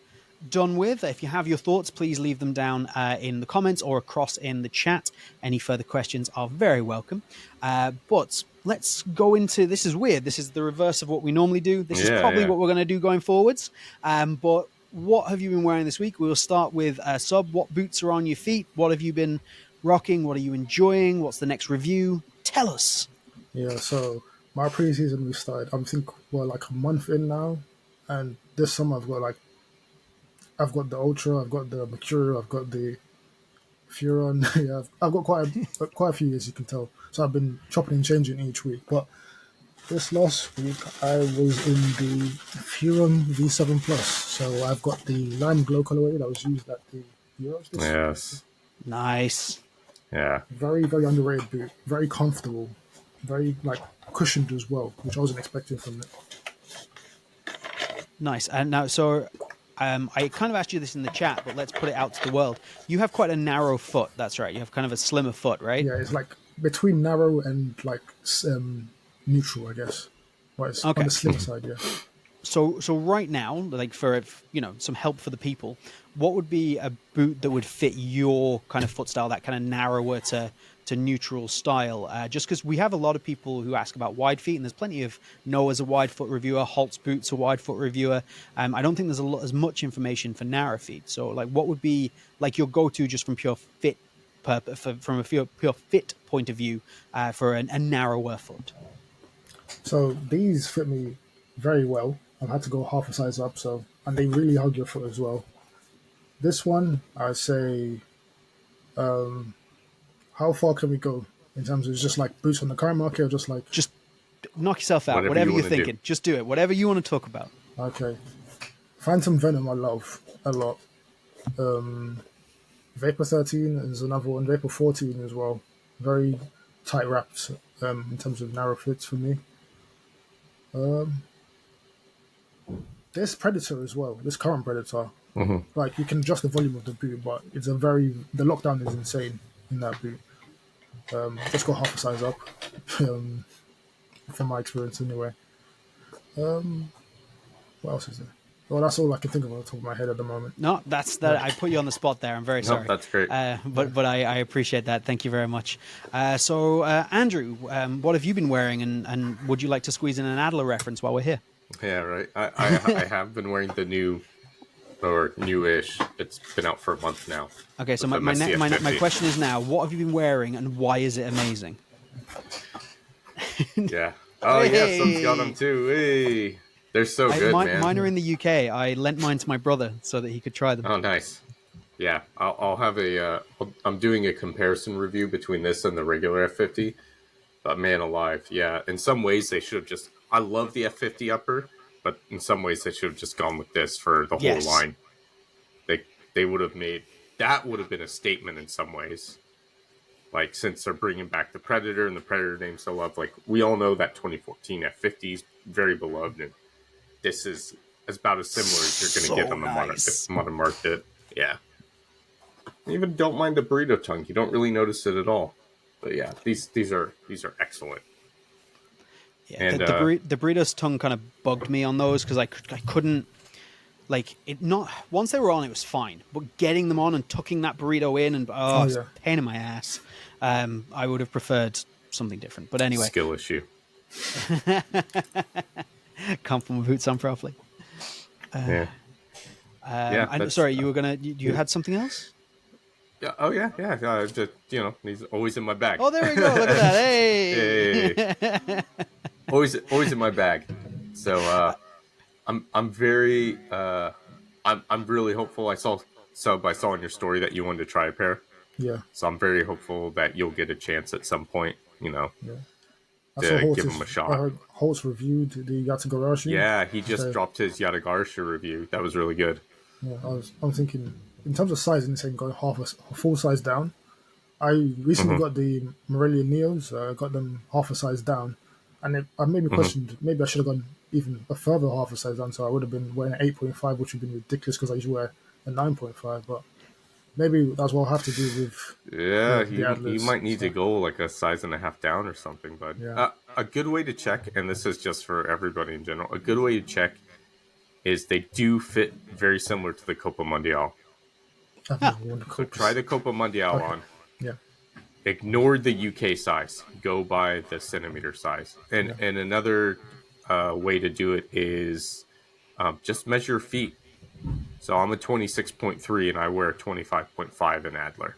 done with. If you have your thoughts, please leave them down in the comments or across in the chat. Any further questions are very welcome. But let's go into, this is weird. This is the reverse of what we normally do. This is probably what we're going to do going forwards. But what have you been wearing this week? We'll start with Sub. What boots are on your feet? What have you been rocking? What are you enjoying? What's the next review? Tell us. Yeah, so my preseason we started. I think we're like a month in now, and this summer I've got the Ultra, I've got the Mercurial, I've got the Furon. Yeah, I've got quite a few, as you can tell. So I've been chopping and changing each week. But this last week I was in the Furon V7 Plus. So I've got the lime glow colorway that was used at the Euros this year. Yes. Nice. Yeah. Very, very underrated boot. Very comfortable. Very cushioned as well, which I wasn't expecting from it. Nice. And now, so I kind of asked you this in the chat, but let's put it out to the world. You have quite a narrow foot. That's right. You have kind of a slimmer foot, right? Yeah, it's like between narrow and neutral, I guess. But it's on the slimmer side, yeah. So right now, like for some help for the people, what would be a boot that would fit your kind of foot style, that kind of narrower to neutral style? Just because we have a lot of people who ask about wide feet, and there's plenty of Noah's a wide foot reviewer, Holt's Boots a wide foot reviewer. I don't think there's as much information for narrow feet. So like, what would be like your go-to just from pure fit from a pure fit point of view for a narrower foot? So these fit me very well. I've had to go half a size up, and they really hug your foot as well. This one, I say, how far can we go in terms of just like boots on the current market, or just knock yourself out, whatever you're thinking. Just do it, whatever you want to talk about. Okay. Phantom Venom I love a lot. Vapor 13 is another one. Vapor 14 as well. Very tight wraps in terms of narrow fits for me. There's Predator as well. This current Predator. Mm-hmm. Like, you can adjust the volume of the boot, but the lockdown is insane in that boot. Just go half a size up, from my experience anyway. What else is there? Well, that's all I can think of on the top of my head at the moment. No, that's that. I put you on the spot there. I'm very sorry. That's great. But I appreciate that. Thank you very much. So Andrew, what have you been wearing, and would you like to squeeze in an Adler reference while we're here? Yeah, right. I have been wearing the newish. It's been out for a month now. Okay, so my question is now, what have you been wearing, and why is it amazing? Yeah. Oh, yeah, Sun's got them too. Hey. They're so good, man. Mine are in the UK. I lent mine to my brother so that he could try them. Oh, nice. Yeah, I'll have I'm doing a comparison review between this and the regular F50. But man alive, yeah. In some ways, they should have I love the F50 upper, but in some ways, they should have just gone with this for the whole line. They would have that would have been a statement in some ways. Like, since they're bringing back the Predator and the Predator name so loved, like, we all know that 2014 F50 is very beloved, and this is about as similar as you're going to get on the modern market. Yeah. Even don't mind the burrito tongue. You don't really notice it at all. But yeah, these are excellent. Yeah, And the burrito's tongue kind of bugged me on those because I couldn't like it. Not once they were on, it was fine, but getting them on and tucking that burrito in and Oh it's yeah. a pain in my ass. I would have preferred something different, but anyway, skill issue. can't put my boots on properly. Yeah. Yeah, And that's sorry, you had something else? yeah. Oh yeah, yeah. Just, he's always in my bag. Oh, there we go. Look at that. Hey, Hey. always in my bag. So I'm very I'm really hopeful. I saw in your story that you wanted to try a pair. Yeah. So I'm very hopeful that you'll get a chance at some point, Yeah. I saw to give them a I shot. heard Holtz reviewed the Yatagarashi. Yeah, he just So dropped his Yatagarsha review. That was really good. yeah, I'm thinking in terms of size and saying going a full size down. I recently Hmm. got the Morelia Neos. Got them half a size down, and I made me Hmm. question maybe I should have gone even a further half a size down. So I would have been wearing an 8.5, which would have been ridiculous because I usually wear a 9.5. But maybe that's what I'll have to do with Yeah, the you Atlas. might need to So go like a size and a half down or something, bud. yeah, A good way to check, and this is just for everybody in general, a good way to check is they do fit very similar to the Copa Mundial. I've Huh. never worn the So try Copas. the Copa Mundial Okay, on. yeah, Ignore the UK size. Go by the centimeter size. And yeah, another way to do it is just measure feet. So I'm a 26.3 and I wear a 25.5 in Adler.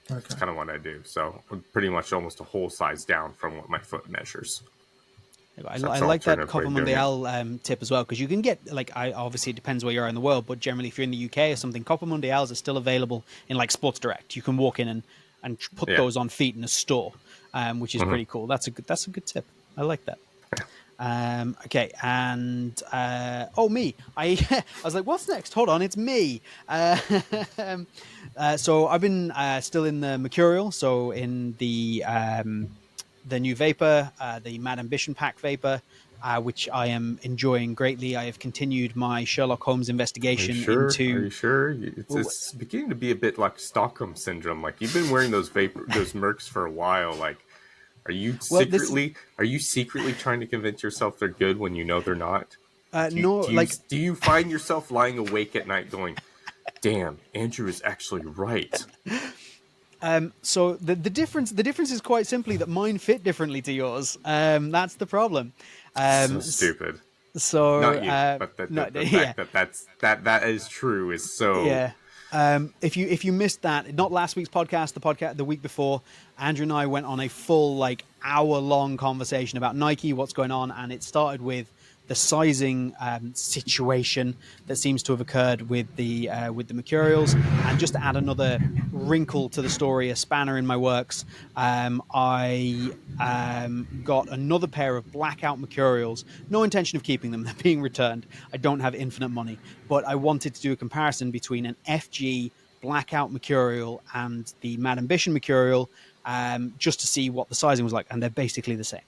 That's okay. kind of what I do. So I'm pretty much almost a whole size down from what my foot measures. So I that's an like that alternative way Copa of doing it. Mundial tip as well because you can get like I obviously it depends where you are in the world, but generally if you're in the UK or something, Copa Mundials are still available in like Sports Direct. You can walk in and put Yeah. those on feet in a store, which is Hmm. pretty cool. That's a good tip. I like that. Okay, and me. I was like, what's next? Hold on, it's me. So I've been still in the Mercurial, so in the new Vapor, the Mad Ambition Pack Vapor, which I am enjoying greatly. I have continued my Sherlock Holmes Are you investigation sure? Are into. you sure? It's beginning to be a bit like Stockholm syndrome. Like you've been wearing those Mercs for a while. Like, Well, this are you secretly trying to convince yourself they're good when you know they're not? no like Do you find yourself lying awake at night going, "Damn, Andrew is actually right." so the difference is quite simply that mine fit differently to yours. That's the problem. So Um, s- stupid. so Not you, but no, the yeah, fact that is true is so. yeah. If you missed that, not last week's podcast, the week before, Andrew and I went on a full like hour long conversation about Nike, what's going on, and it started with the sizing situation that seems to have occurred with the Mercurials, and just to add another wrinkle to the story, a spanner in my works, I got another pair of blackout Mercurials. No intention of keeping them; they're being returned. I don't have infinite money, but I wanted to do a comparison between an FG blackout Mercurial and the Mad Ambition Mercurial, just to see what the sizing was like, and they're basically the same.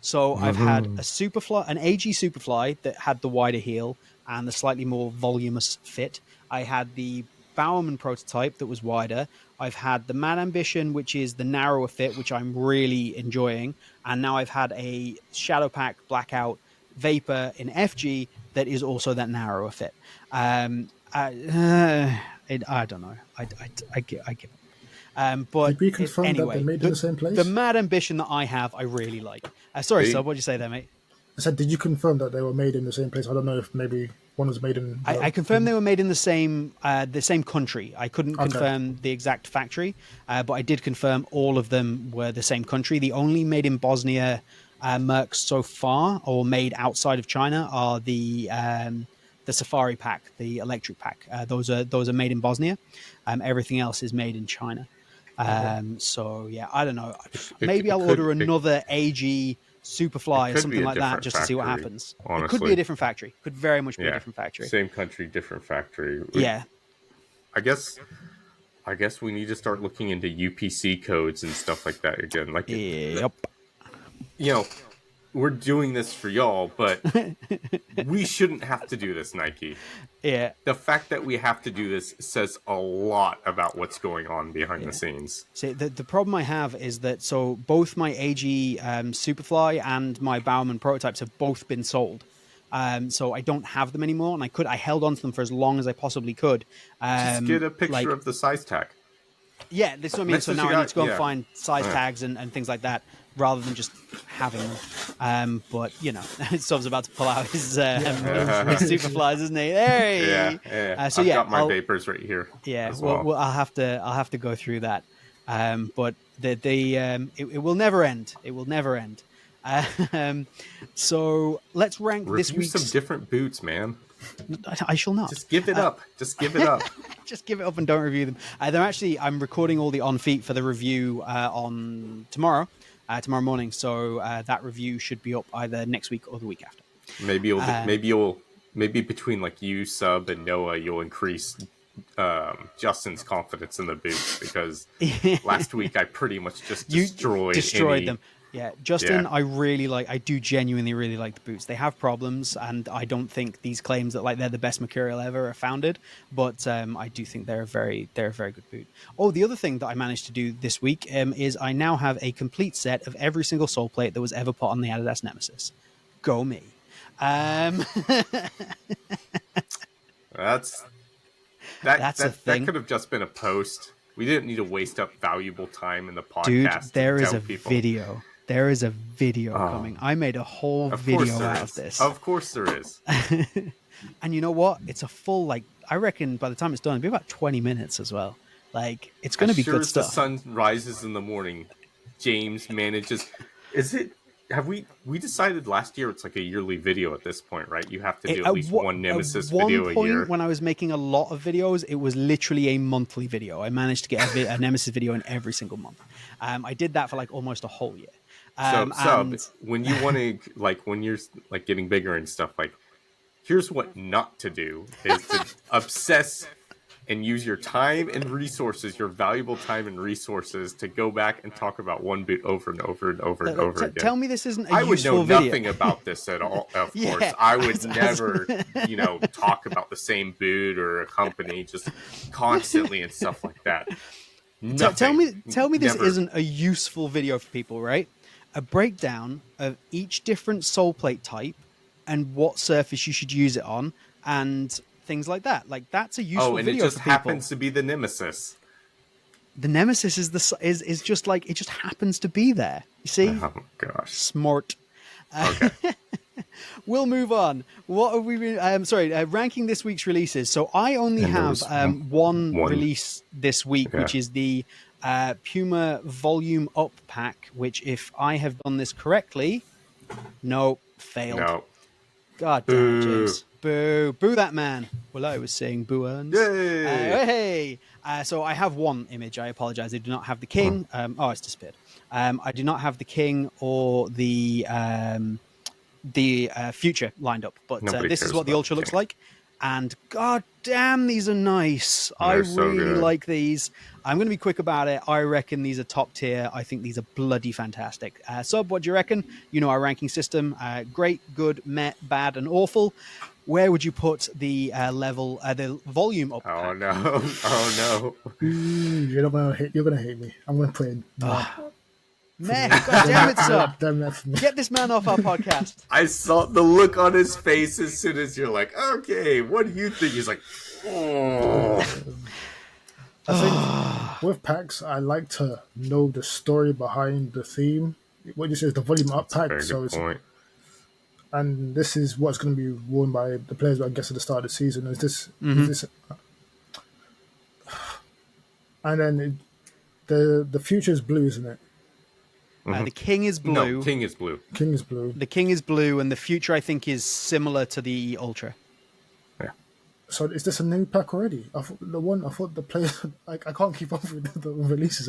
So I've had Mm-hmm. an AG Superfly that had the wider heel and the slightly more voluminous fit. I had the Bowerman prototype that was wider. I've had the Mad Ambition, which is the narrower fit, which I'm really enjoying. And now I've had a Shadow Pack Blackout Vapor in FG that is also that narrower fit. I don't know. I give up. But Did we confirm that they're anyway, made in the same the place? Mad Ambition that I have, I really like. Sorry, They Sub, what'd you say there, mate? I said, did you confirm that they were made in the same place? I don't know if maybe one was made in I confirmed they were made in the same country. I couldn't Okay. confirm the exact factory, but I did confirm all of them were the same country. The only made in Bosnia Mercs so far, or made outside of China, are the Safari pack, the electric pack. Those are made in Bosnia. Everything else is made in China. Okay. So yeah, I don't know. Maybe it I'll could order another AG it Superfly or could be something a like that different just to see what factory. happens. It could be a Honestly, different factory. Could very much be a yeah, different factory. same country, different factory. Yeah. I guess I guess we need to start looking into UPC codes and stuff like that again. Like Yep. you know, we're doing this for y'all, but we shouldn't have to do this, Nike. Yeah. The fact that we have to do this says a lot about what's going on behind the scenes. See, the problem I have is that so both my AG Superfly and my Bowerman prototypes have both been sold. So I don't have them anymore, and I held on to them for as long as I possibly could. Just get a picture like, of the size tag. Yeah, this is what I mean. That's So what now you I need to go got, and find size Yeah. tags and things like that rather than just having them. But, you know, Sob's about to pull out his Superflies, isn't he? Hey! Yeah. So I've yeah, got my vapors right here. Yeah, as well. well, I'll have to go through that. But it will never end. It will never end. So let's rank this Review week's. some different boots, man. I shall not. Just give it up. Just give it up. Just give it up and don't review them. I'm recording all the on feet for the review on tomorrow morning. So that review should be up either next week or the week after. Maybe between like you, Sub, and Noah, you'll increase Justin's confidence in the boots, because last week I pretty much just destroyed them. Yeah, Justin, yeah. I do genuinely really like the boots. They have problems, and I don't think these claims that like they're the best material ever are founded, but I do think they're a very good boot. Oh, the other thing that I managed to do this week is I now have a complete set of every single sole plate that was ever put on the Adidas Nemesis. Go me. That's a thing. That could have just been a post. We didn't need to waste up valuable time in the podcast. Dude, there is a people. video. There is a video coming. I made a whole video out of this. Of course there is. And you know what? It's a full, I reckon by the time it's done, it'll be about 20 minutes as well. Like, it's going to be good stuff. As the sun rises in the morning, James manages... We decided last year it's like a yearly video at this point, right? You have to do at least one Nemesis video a year. When I was making a lot of videos, it was literally a monthly video. I managed to get a Nemesis video in every single month. I did that for almost a whole year. When you want to, when you're getting bigger and stuff, here's what not to do is to obsess and use your time and resources, your valuable time and resources, to go back and talk about one boot over and over and over and over again. Tell me this isn't a I would useful know video. nothing about this at all, of course. I would never, talk about the same boot or a company just constantly and stuff like that. Tell me this Never. isn't a useful video for people, right? A breakdown of each different sole plate type and what surface you should use it on and things like that. That's a useful video for people. Oh, and it just happens to be the Nemesis. The Nemesis is just it just happens to be there. You see? Oh gosh. Smart. Okay. We'll move on. What have we been? Ranking this week's releases. So I only have one release this week, which is the Puma Volume Up pack. Which, if I have done this correctly, failed. No. God damn it, James. Boo. Boo that man. Well, I was saying boo-uns. Yay! So I have one image. I apologize. I do not have the king. It's disappeared. I do not have the king or the future lined up. But this is what the Ultra looks like. And god damn, these are nice. I really like these. I'm going to be quick about it. I reckon these are top tier. I think these are bloody fantastic. Sub, what do you reckon? You know our ranking system. Great, good, meh, bad, and awful. Where would you put the the volume up? Oh no! Oh no! You're gonna hate me. I'm gonna put in. Meh, god damn it, Sub. Damn that for me. Get this man off our podcast. I saw the look on his face as soon as you're like, okay, what do you think? He's like, oh. I think with packs, I like to know the story behind the theme. What you say is the volume up pack. Very good point. And this is what's going to be worn by the players, I guess, at the start of the season. Is this? And then the future is blue, isn't it? The king is blue. No, king is blue. King is blue. The king is blue, and the future, I think, is similar to the Ultra. Yeah. So is this a new pack already? I thought the players. I can't keep up with the releases.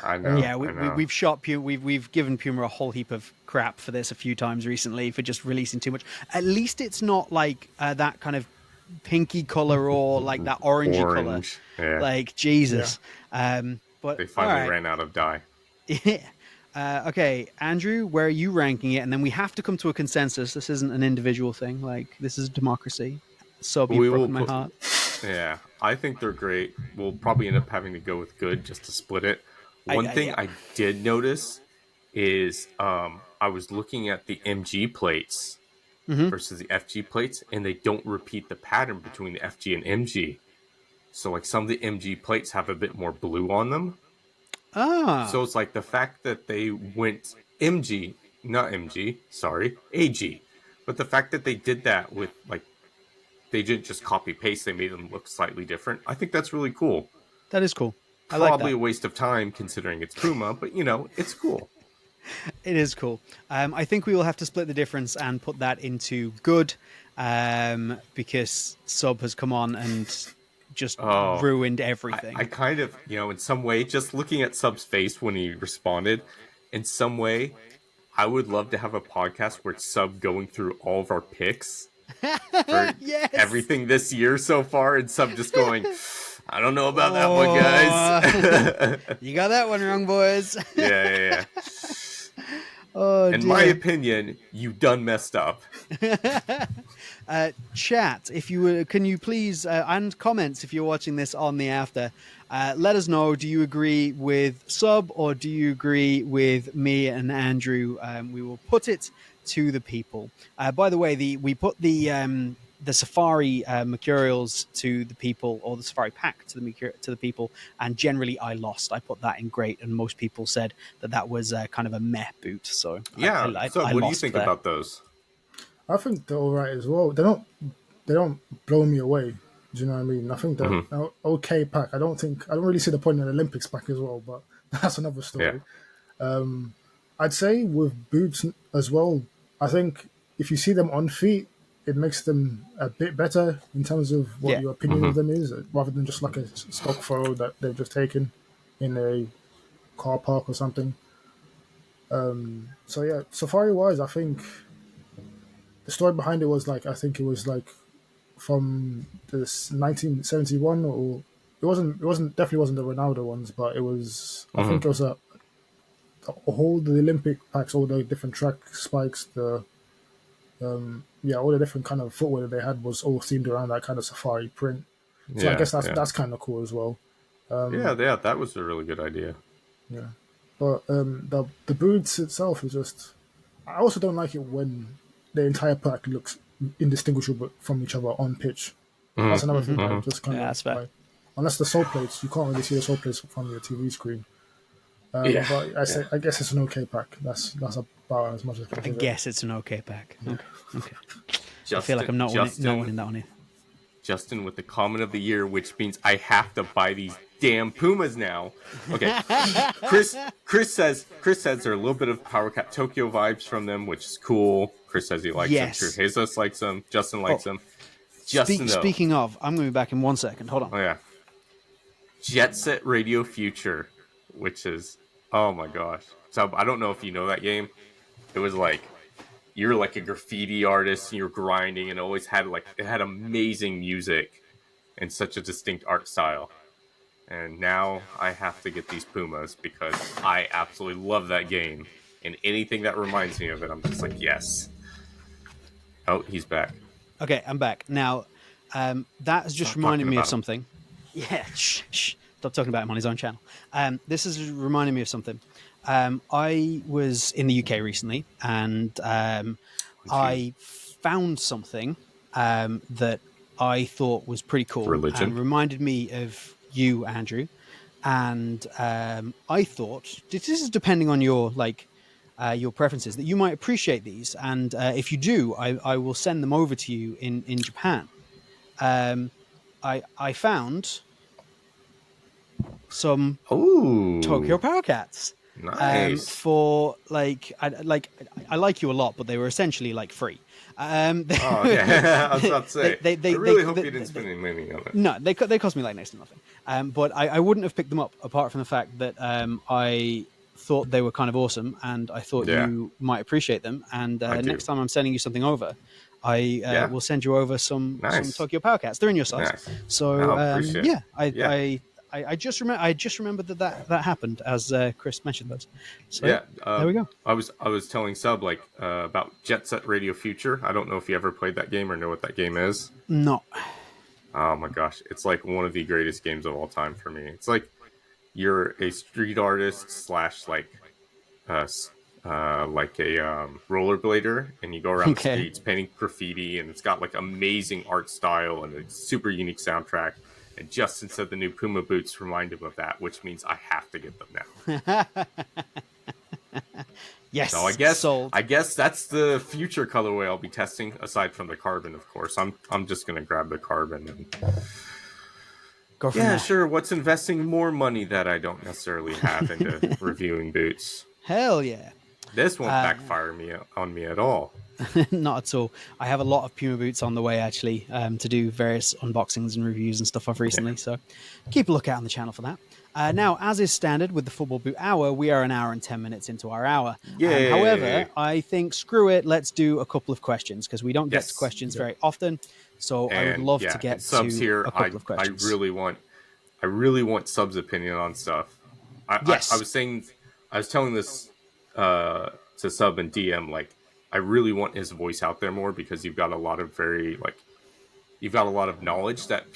I know. Yeah, I know. we've shot Puma. We've given Puma a whole heap of crap for this a few times recently for just releasing too much. At least it's not that kind of pinky color or that orangey color. Yeah. Jesus. But they finally ran out of dye. Yeah. Okay, Andrew, where are you ranking it? And then we have to come to a consensus. This isn't an individual thing. Like, this is democracy. Sub, you've We will broken my put. heart. Yeah, I think they're great. We'll probably end up having to go with good just to split it. One thing Yeah. I did notice is I was looking at the MG plates Mm-hmm. versus the FG plates, and they don't repeat the pattern between the FG and MG. So, like, some of the MG plates have a bit more blue on them. Ah, So it's like the fact that they went MG, not MG, sorry, AG. But the fact that they did that with, like, they didn't just copy paste, they made them look slightly different. I think that's really cool. that is cool. I like Probably that. a waste of time considering it's Puma, but it's cool. It is cool. I think we will have to split the difference and put that into good, because Sub has come on and just Oh, ruined I everything. kind of, in some way, just looking at Sub's face when he responded, in some way, I would love to have a podcast where it's Sub going through all of our picks for Yes. everything this year so far, and Sub just going, I don't know about that one, Oh, guys. you got that one wrong, boys. Yeah. Oh In my dear. opinion, you done messed up. Chat, if you can you please and comments if you're watching this on the after. Let us know. Do you agree with Sub or do you agree with me and Andrew? We will put it to the people. By the way, we put the Safari mercurials to the people, or the Safari pack to the people, and generally I lost. I put that in great, and most people said that was kind of a meh boot. So Yeah. I Sub, what do you lost think there. about those? I think they're all right as well. They don't blow me away. Do you know what I mean? I think they're Mm-hmm. an okay pack. I don't really see the point in an Olympics pack as well, but that's another Yeah. story. I'd say with boots as well, I think if you see them on feet, it makes them a bit better in terms of what Yeah. your opinion Mm-hmm. of them is, rather than just like a stock photo that they've just taken in a car park or something. So yeah, Safari wise, I think the story behind it was like, I think it was like from this 1971, or it wasn't definitely wasn't the Ronaldo ones, but it was, I think Mm-hmm. it was a whole the Olympic packs, all the different track spikes, the yeah, all the different kind of footwear that they had was all themed around that kind of safari print. So I Yeah. guess that's Yeah. that's kind of cool as well. Yeah. That was a really good idea. Yeah, but the boots itself is just. I also don't like it when the entire pack looks indistinguishable from each other on pitch. That's Mm-hmm. another Mm-hmm. thing I Mm-hmm. just kind Yeah, of that's fair. like. Unless the sole plates, you can't really see the sole plates from your TV screen. Yeah. But Yeah. I guess it's an okay pack. That's about as much as I can I give it. guess it's an okay pack. Okay. I feel like Justin, I'm not Justin, winning that one here. Justin with the comment of the year, which means I have to buy these damn Pumas now. Okay. Chris says there are a little bit of Power Cat Tokyo vibes from them, which is cool. Chris says he likes Yes. them. True Jesus likes them. Justin likes Oh, them. Justin though. Speaking of, I'm going to be back in 1 second. Hold on. Oh yeah. Jet Set Radio Future, which is, oh my gosh. So I don't know if you know that game. It was like you're like a graffiti artist and you're grinding, and it had amazing music and such a distinct art style. And now I have to get these Pumas because I absolutely love that game. And anything that reminds me of it, I'm just like, yes. Oh, he's back. Okay, I'm back. Now, that has just Stop reminded talking me of about him. something. Yeah, shh. Stop talking about him on his own channel. This is reminding me of something. I was in the UK recently, and I found something that I thought was pretty cool and Religion. reminded me of you, Andrew. And I thought this is depending on your preferences, that you might appreciate these, and if you do, I will send them over to you in Japan. I found some Tokyo Oh, Power Cats nice. for I like you a lot, but they were essentially like free. Oh, yeah. I was about to say. I really hope you didn't spend any money on it. No, they cost me like next to nothing. But I wouldn't have picked them up apart from the fact that I thought they were kind of awesome, and I thought Yeah. you might appreciate them. And I do. next time I'm sending you something over, I Yeah. will send you over some Nice. Tokyo Power Cats. They're in your size, Nice. so I appreciate it. yeah, Yeah. I just remembered that happened as Chris mentioned those. So Yeah, there we go. I was telling Sub about Jet Set Radio Future. I don't know if you ever played that game or know what that game is. No. Oh my gosh, it's like one of the greatest games of all time for me. It's like you're a street artist slash uh, like a rollerblader, and you go around the Okay. streets painting graffiti, and it's got like amazing art style and a super unique soundtrack. And Justin said the new Puma boots remind him of that, which means I have to get them now. Yes. So sold. I guess that's the future colorway I'll be testing. Aside from the carbon, of course, I'm just gonna grab the carbon and Go from yeah, there. sure. What's investing more money that I don't necessarily have into reviewing boots? Hell yeah. This won't backfire on me at all. Not at all. I have a lot of Puma boots on the way, actually, to do various unboxings and reviews and stuff of recently. So keep a lookout on the channel for that. Now, as is standard with the Football Boot Hour, we are an hour and 10 minutes into our hour. Yay. However, I think, screw it, let's do a couple of questions because we don't get Yes. to questions very often. So I would And, love yeah, to get and Sub's to here. a couple of questions. I really want Sub's opinion on stuff. Yes. I was telling this to Sub and DM, like, I really want his voice out there more because you've got a lot of you've got a lot of knowledge that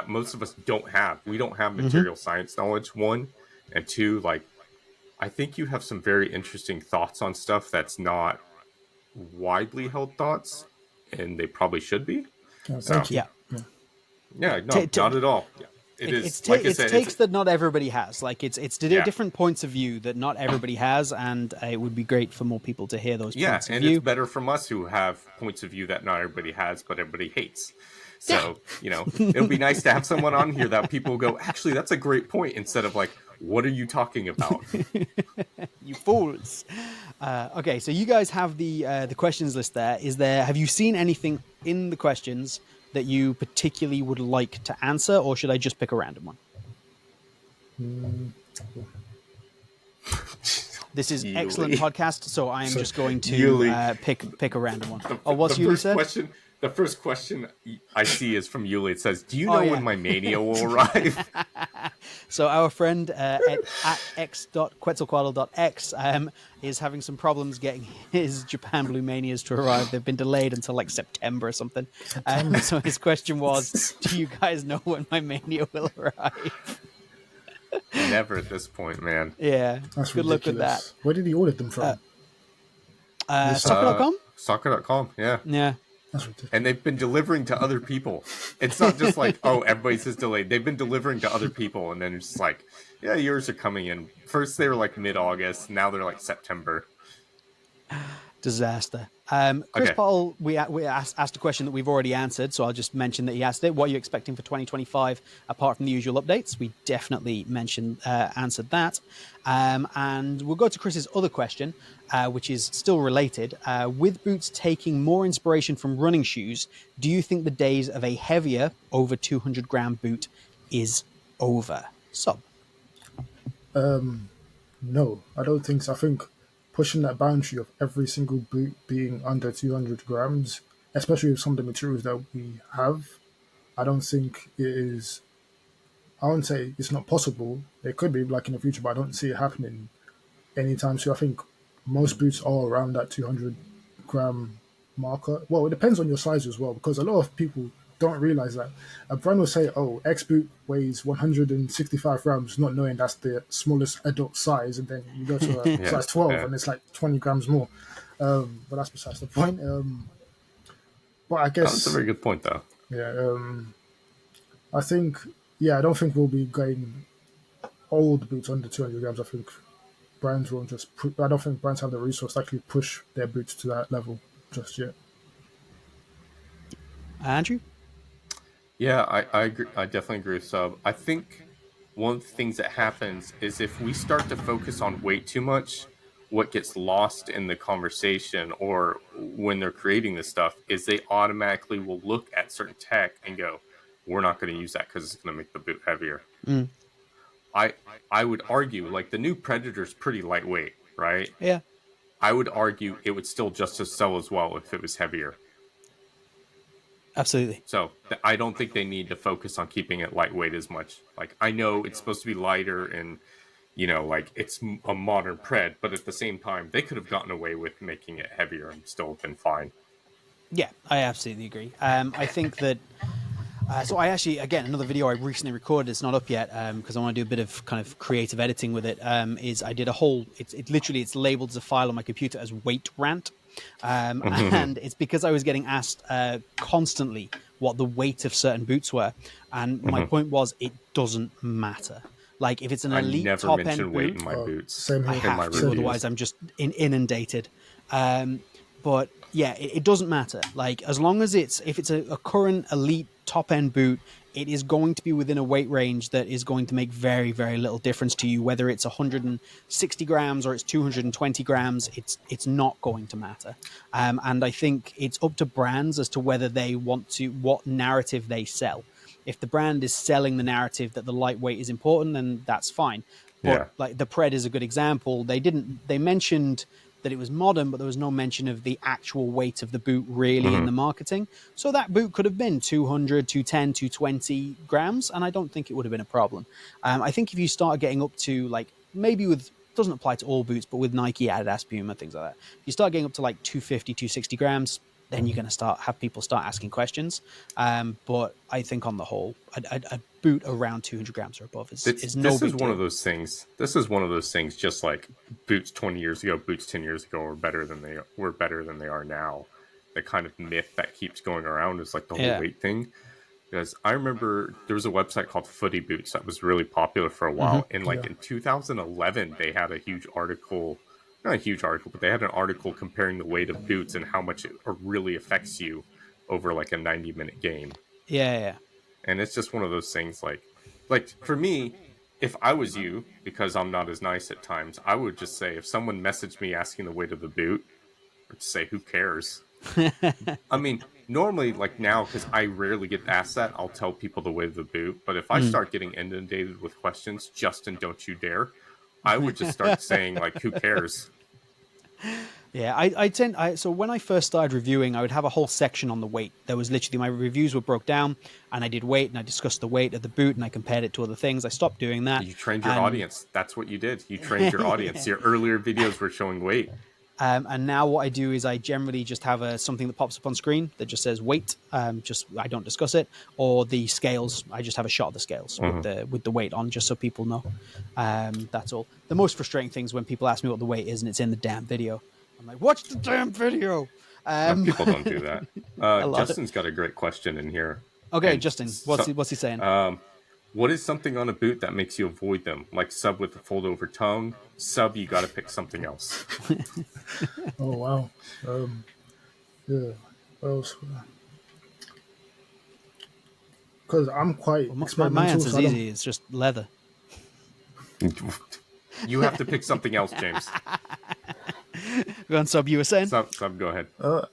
most of us don't have. We don't have material science knowledge, one, and two, like, I think you have some very interesting thoughts on stuff that's not widely held thoughts, and they probably should be. Thank you. Yeah. Yeah, no, not at all. Yeah. It's takes that not everybody has. Like it's different points of view that not everybody has, and it would be great for more people to hear those points of view. It's better from us who have points of view that not everybody has, but everybody hates. So, it'll be nice to have someone on here that people go, actually, that's a great point, instead of like, what are you talking about? You fools. Okay, so you guys have the questions list there. Have you seen anything in the questions that you particularly would like to answer, or should I just pick a random one? This is excellent podcast, so I am just going to pick a random one. What's Yuli said? The first question I see is from Yuli. It says, do you know when my mania will arrive? So our friend at x.quetzalcoatl.x is having some problems getting his Japan Blue Manias to arrive. They've been delayed until like September or something. So his question was, do you guys know when my Mania will arrive? Never at this point, man. Yeah. That's Good ridiculous. luck with that. Where did he order them from? Soccer.com? Soccer.com, yeah. Yeah. That's ridiculous. And they've been delivering to other people. It's not just like, oh, everybody's just delayed. They've been delivering to other people, and then it's just like, yeah, yours are coming in. First they were like mid-August, now they're like September. Disaster. Chris Okay. Paul, we asked a question that we've already answered, so I'll just mention that he asked it. What are you expecting for 2025 apart from the usual updates? We definitely answered that. And we'll go to Chris's other question, which is still related. With boots taking more inspiration from running shoes, do you think the days of a heavier, over 200-gram boot is over? Sub. No, I don't think so. I think pushing that boundary of every single boot being under 200 grams, especially with some of the materials that we have, I don't think it is. I wouldn't say it's not possible. It could be like in the future, but I don't see it happening anytime soon. I think most boots are around that 200-gram marker. Well, it depends on your size as well, because a lot of people don't realize that. A brand will say, oh, X boot weighs 165 grams, not knowing that's the smallest adult size, and then you go to a size 12 and it's like 20 grams more. But that's besides the point. But I guess That's a very good point, though. yeah, I think I don't think we'll be going old boots under 200 grams. I think brands will just. I don't think brands have the resource to actually push their boots to that level just yet. Andrew? Yeah, I agree. I definitely agree with Sub. I think one of the things that happens is if we start to focus on weight too much, what gets lost in the conversation or when they're creating this stuff is they automatically will look at certain tech and go, we're not going to use that because it's going to make the boot heavier. I would argue, like, the new Predator's pretty lightweight, right? Yeah. I would argue it would still just as sell as well if it was heavier. Absolutely. So I don't think they need to focus on keeping it lightweight as much. Like, I know it's supposed to be lighter and, like it's a modern pred, but at the same time, they could have gotten away with making it heavier and still have been fine. Yeah, I absolutely agree. I think that. So I actually, again, another video I recently recorded. It's not up yet because I want to do a bit of kind of creative editing with it. Is I did a whole. It's labeled as a file on my computer as weight rant, and it's because I was getting asked constantly what the weight of certain boots were, and my point was it doesn't matter. Like if it's an I elite never top end mention weight boot, in my boots. Same I here. In my have to, reviews. otherwise I'm just inundated. But yeah, it doesn't matter. Like as long as if it's a current elite top end boot, it is going to be within a weight range that is going to make very, very little difference to you. Whether it's 160 grams or it's 220 grams, it's not going to matter. And I think it's up to brands as to whether they want to, what narrative they sell. If the brand is selling the narrative that the lightweight is important, then that's fine. But Yeah. like the Pred is a good example. They mentioned that it was modern, but there was no mention of the actual weight of the boot really in the marketing. So that boot could have been 200, 210, 220 grams, and I don't think it would have been a problem. I think if you start getting up to like maybe with, doesn't apply to all boots, but with Nike, Adidas, Puma, things like that, if you start getting up to like 250, 260 grams, then you're going to have people start asking questions. But I think on the whole, a boot around 200 grams or above is no This is big one deal. of those things. This is one of those things. Just like boots 20 years ago, boots 10 years ago were better than they are now. The kind of myth that keeps going around is like the whole Yeah. weight thing. Because I remember there was a website called Footy Boots that was really popular for a while, and like in 2011, they had a huge article. Not a huge article, but they had an article comparing the weight of boots and how much it really affects you over like a 90-minute game. Yeah. And it's just one of those things like for me, if I was you, because I'm not as nice at times, I would just say if someone messaged me asking the weight of the boot, I'd say who cares. I mean, normally like now, because I rarely get asked that, I'll tell people the weight of the boot. But if I start getting inundated with questions, Justin, don't you dare, I would just start saying like who cares. Yeah, so when I first started reviewing, I would have a whole section on the weight. There was literally, my reviews were broke down, and I did weight, and I discussed the weight of the boot, and I compared it to other things. I stopped doing that. You trained your audience. That's what you did. You trained your audience. Your earlier videos were showing weight. And now what I do is I generally just have something that pops up on screen that just says weight. Just I don't discuss it, or the scales. I just have a shot of the scales with the weight on, just so people know. That's all. The most frustrating thing is when people ask me what the weight is and it's in the damn video. I'm like, watch the damn video. People don't do that. Justin's got a great question in here. Okay, And Justin, what's he saying? What is something on a boot that makes you avoid them? Like sub with a fold over tongue. Sub, you got to pick something else. Oh wow. Yeah. What else? Because I'm quite experimental. My answer's so I don't- easy. It's just leather. You have to pick something else, James. Go on, Sub, you were saying? Sub, go ahead.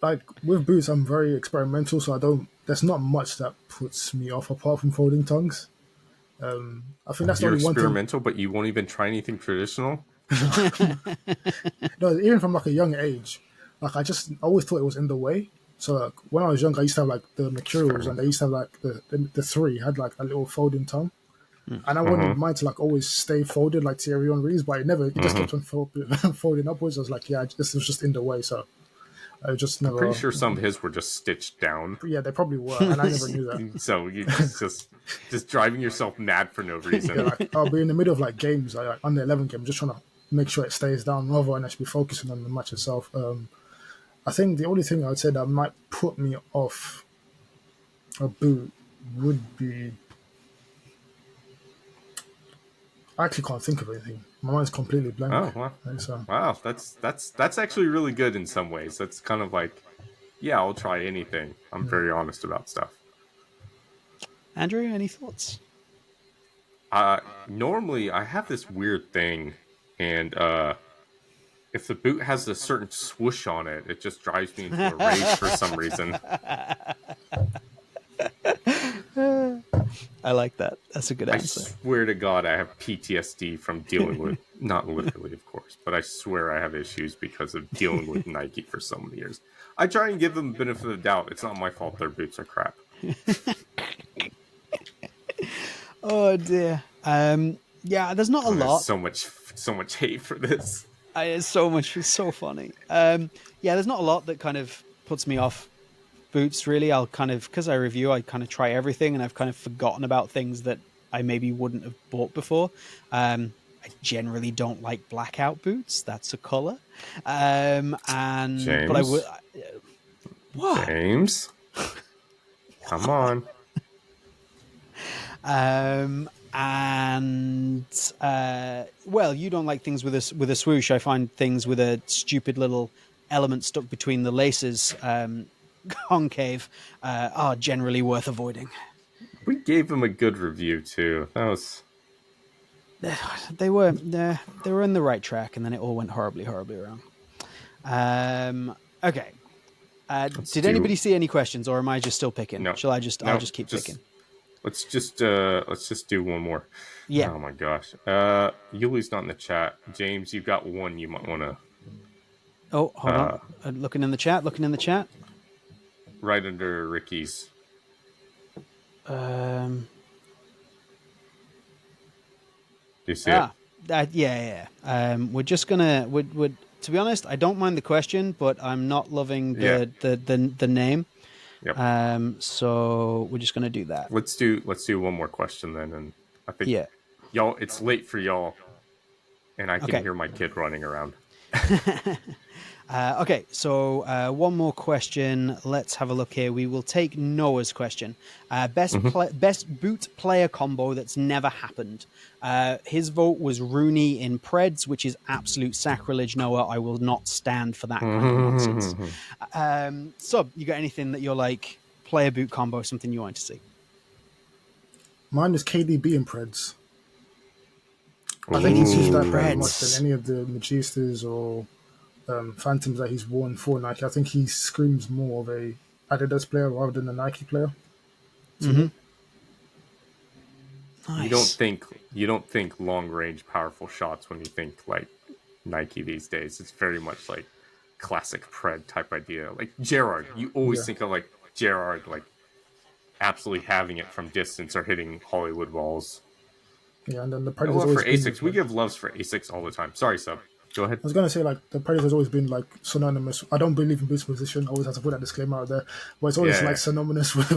Like with boots, I'm very experimental, so I don't. There's not much that puts me off apart from folding tongues. I think that's the You're only one thing. experimental, but you won't even try anything traditional? No, even from like a young age, like I always thought it was in the way. So like when I was young, I used to have like the Mercurials, and they used to have like the three had like a little folding tongue, and I wanted mine to like always stay folded like Thierry Henry's, but it just kept on folding upwards. I was like, this was just in the way, so I just never. Pretty sure some of his were just stitched down. Yeah, they probably were, and I never knew that. So you just driving yourself mad for no reason. Yeah, like, I'll be in the middle of like games, like on the 11 game, just trying to make sure it stays down rather than actually focusing on the match itself. I think the only thing I would say that might put me off a boot would be. I actually can't think of anything. My mind's completely blank. Oh wow! Wow, that's actually really good in some ways. That's kind of like, yeah, I'll try anything. I'm very honest about stuff. Andrew, any thoughts? Normally I have this weird thing, and if the boot has a certain swoosh on it, it just drives me into a rage for some reason. I like that. That's a good answer. I swear to God, I have PTSD from dealing with, not literally, of course, but I swear I have issues because of dealing with Nike for so many years. I try and give them the benefit of the doubt. It's not my fault their boots are crap. Oh dear. Yeah, there's not a There's lot. so much hate for this. It's so much. It's so funny. Yeah, there's not a lot that kind of puts me off boots. Really, I'll kind of, because I review, I kind of try everything, and I've kind of forgotten about things that I maybe wouldn't have bought before. I generally don't like blackout boots. That's a color. And James, but I would. What? James, come on. Well, you don't like things with a swoosh. I find things with a stupid little element stuck between the laces, concave, are generally worth avoiding. We gave him a good review too. That was. They were in the right track, and then it all went horribly wrong. Okay. Did anybody see any questions, or am I just still picking? No. I'll just keep picking. Let's just do one more. Yeah. Oh my gosh. Yuli's not in the chat. James, you've got one you might want to. Oh, hold on. Looking in the chat. Right under Ricky's. Do you see it? Yeah. We're just gonna. Would to be honest, I don't mind the question, but I'm not loving the name. Yep. So we're just gonna do that. Let's do one more question then, and I think y'all. It's late for y'all, and I can hear my kid running around. Okay, so one more question. Let's have a look here. We will take Noah's question. Best boot player combo that's never happened. His vote was Rooney in Preds, which is absolute sacrilege, Noah. I will not stand for that kind of nonsense. So, you got anything that you're like, player boot combo, something you want to see? Mine is KDB in Preds. I think he's used that better much than any of the Magistas or Phantoms that he's worn for Nike. I think he screams more of a Adidas player rather than a Nike player. Mm-hmm. Nice. You don't think long range powerful shots when you think like Nike these days. It's very much like classic Pred type idea. Like Gerrard, you always think of like Gerrard like absolutely having it from distance or hitting Hollywood walls. Yeah, and then the Predators love for Asics. We give loves for Asics all the time. Sorry, Sub. Go ahead. I was going to say, like, the Predators has always been, like, synonymous. I don't believe in boots position. I always have to put that disclaimer out there. But it's always, like, synonymous with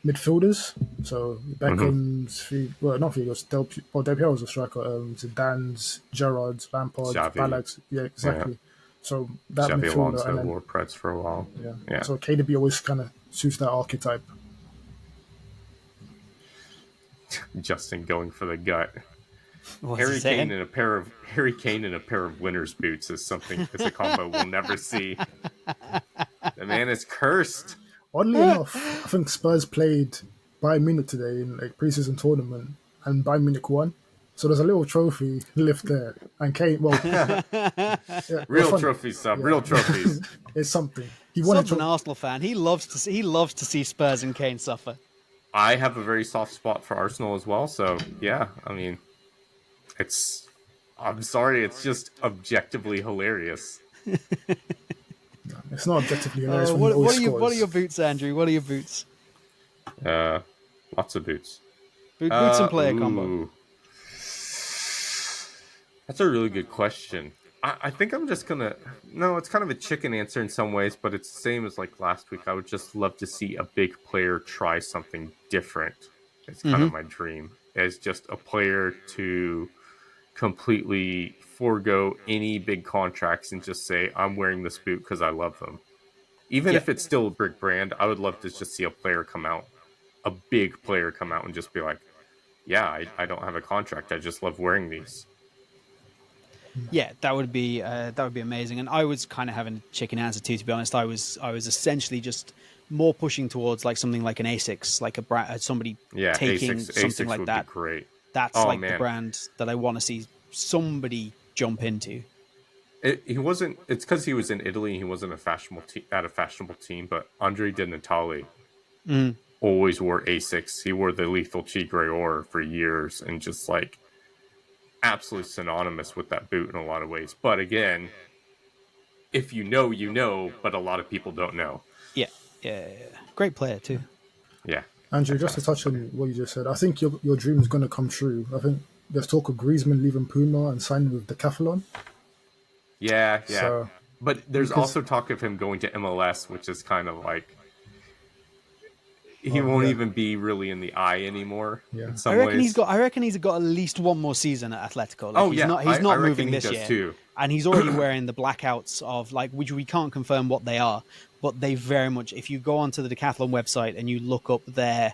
midfielders. So, Beckham's, not Figos, Del Piero was a striker. Zidane's, Gerrard's, Lampard's, Balak's. Yeah, exactly. Yeah. So, that Xabi midfielder. Alonso wore Preds for a while. Yeah. So, KDB always kind of suits that archetype. Justin going for the gut. Harry Kane in a pair of winners boots is a combo we'll never see. The man is cursed. Oddly enough, I think Spurs played Bayern Munich today in a preseason tournament, and Bayern Munich won. So there's a little trophy left there, and Kane. Well, real trophies, Sub. Real trophies. It's something. He won. Sub's an Arsenal fan. He loves to see Spurs and Kane suffer. I have a very soft spot for Arsenal as well, so yeah, I mean, I'm sorry, it's just objectively hilarious. It's not objectively hilarious. What are your boots, Andrew? What are your boots? Lots of boots. Boots and player combo. That's a really good question. I think I'm just gonna. No, it's kind of a chicken answer in some ways, but it's the same as like last week. I would just love to see a big player try something different. It's kind of my dream. As just a player to completely forego any big contracts and just say, I'm wearing this boot because I love them. Even if it's still a big brand, I would love to just see a big player come out and just be like, yeah, I don't have a contract. I just love wearing these. Yeah, that would be amazing. And I was kind of having a chicken answer too, to be honest. I was essentially just more pushing towards like something like an Asics, like somebody taking Asics, something Asics like would that. Be great. That's the brand that I want to see somebody jump into. It's because he was in Italy. He wasn't a fashionable team, but Andre Di Natale always wore Asics. He wore the Lethal Tigre Or for years, and just like absolutely synonymous with that boot in a lot of ways. But again, if you know, you know, but a lot of people don't know. Yeah. Great player too. Yeah. Andrew, just to touch on what you just said, I think your dream is going to come true. I think there's talk of Griezmann leaving Puma and signing with Decathlon. Yeah. So But there's also talk of him going to MLS, which is kind of like he won't yeah, even be really in the eye anymore yeah. in some ways. I reckon he's got at least one more season at Atletico. Like Oh, he's yeah. not I reckon moving he this does year. too. And he's already wearing the blackouts of like, which we can't confirm what they are, but they very much, if you go onto the Decathlon website and you look up their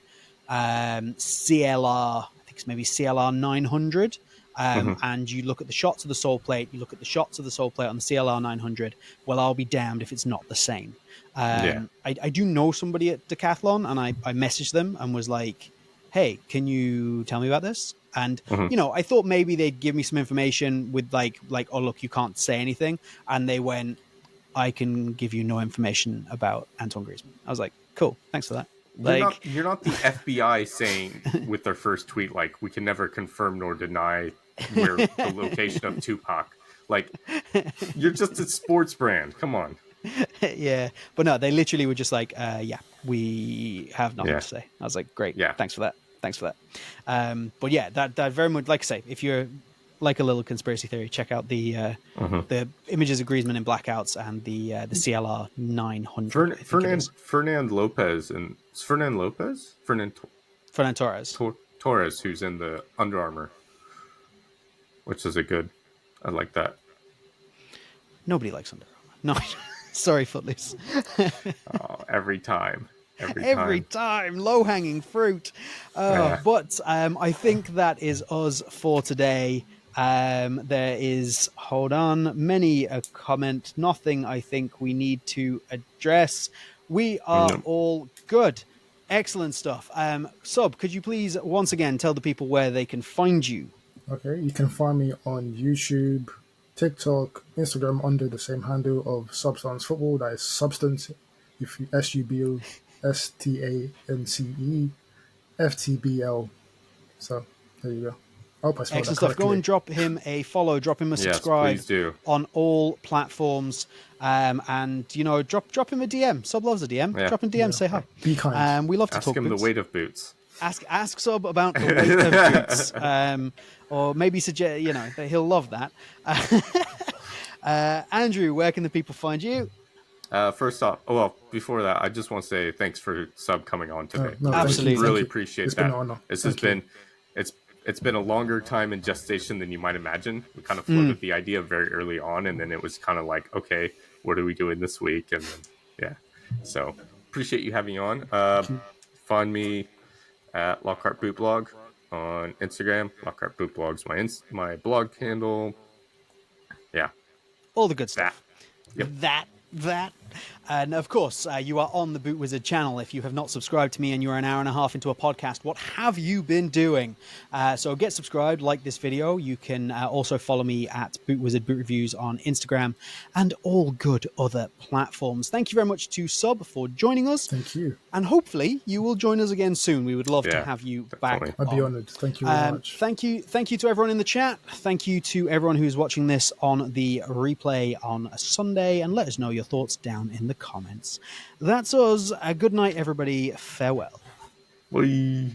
CLR, I think it's maybe CLR 900, and you look at the shots of the sole plate, you look at the shots of the sole plate on the CLR 900, well, I'll be damned if it's not the same. Yeah. I do know somebody at Decathlon, and I messaged them and was like, hey, can you tell me about this? And, you know, I thought maybe they'd give me some information with like, oh, look, you can't say anything. And they went, I can give you no information about Antoine Griezmann. I was like, cool, thanks for that. You're not the FBI saying with their first tweet, like, we can never confirm nor deny where the location of Tupac. Like, you're just a sports brand. Come on. Yeah. But no, they literally were just like, yeah, we have nothing to say. I was like, great. Yeah. Thanks for that. But yeah, that very much, like I say, if you're like a little conspiracy theory, check out the images of Griezmann in blackouts and the CLR 900. Fernand Lopez and Fernand Torres. Torres, who's in the Under Armour, which is I like that. Nobody likes Under Armour. No, sorry, Footloose. Every time. Low hanging fruit. But I think that is us for today. There is, hold on, many a comment. Nothing I think we need to address. We are all good. Excellent stuff. Sub, could you please once again tell the people where they can find you? Okay, you can find me on YouTube, TikTok, Instagram under the same handle of Substance Football. That is Substance, if you SUBSTANCE FTBL. So there you go. I hope I spelled Excellent that stuff. correctly. Go and drop him a follow, drop him a subscribe on all platforms. And you know, drop him a DM. Sub loves a DM. Yeah. Drop him a DM, say hi. Be kind. We love to Ask talk him boots. the weight of boots. Ask Sub about the weight of boots. Or maybe suggest, you know, that he'll love that. Andrew, where can the people find you? First off, before that, I just want to say thanks for Sub coming on today. Absolutely. Really appreciate it's that. Been an honor. It's been a longer time in gestation than you might imagine. We kind of floated the idea very early on, and then it was kind of like, okay, what are we doing this week? And then, yeah, so appreciate you having me on. Find me at Lockhart Boot Blog on Instagram. Lockhart Boot Blog's my blog handle. Yeah, all the good stuff. Yep. That. And of course, you are on the Boot Wizard channel. If you have not subscribed to me and you're an hour and a half into a podcast, what have you been doing? So get subscribed, like this video. You can also follow me at Boot Wizard Boot Reviews on Instagram and all good other platforms. Thank you very much to Sub for joining us. Thank you. And hopefully you will join us again soon. We would love to have you back. I'd be honored. Thank you very much. Thank you to everyone in the chat. Thank you to everyone who's watching this on the replay on a Sunday, and let us know your thoughts down in the comments. That's us. Good night, everybody. Farewell. Bye.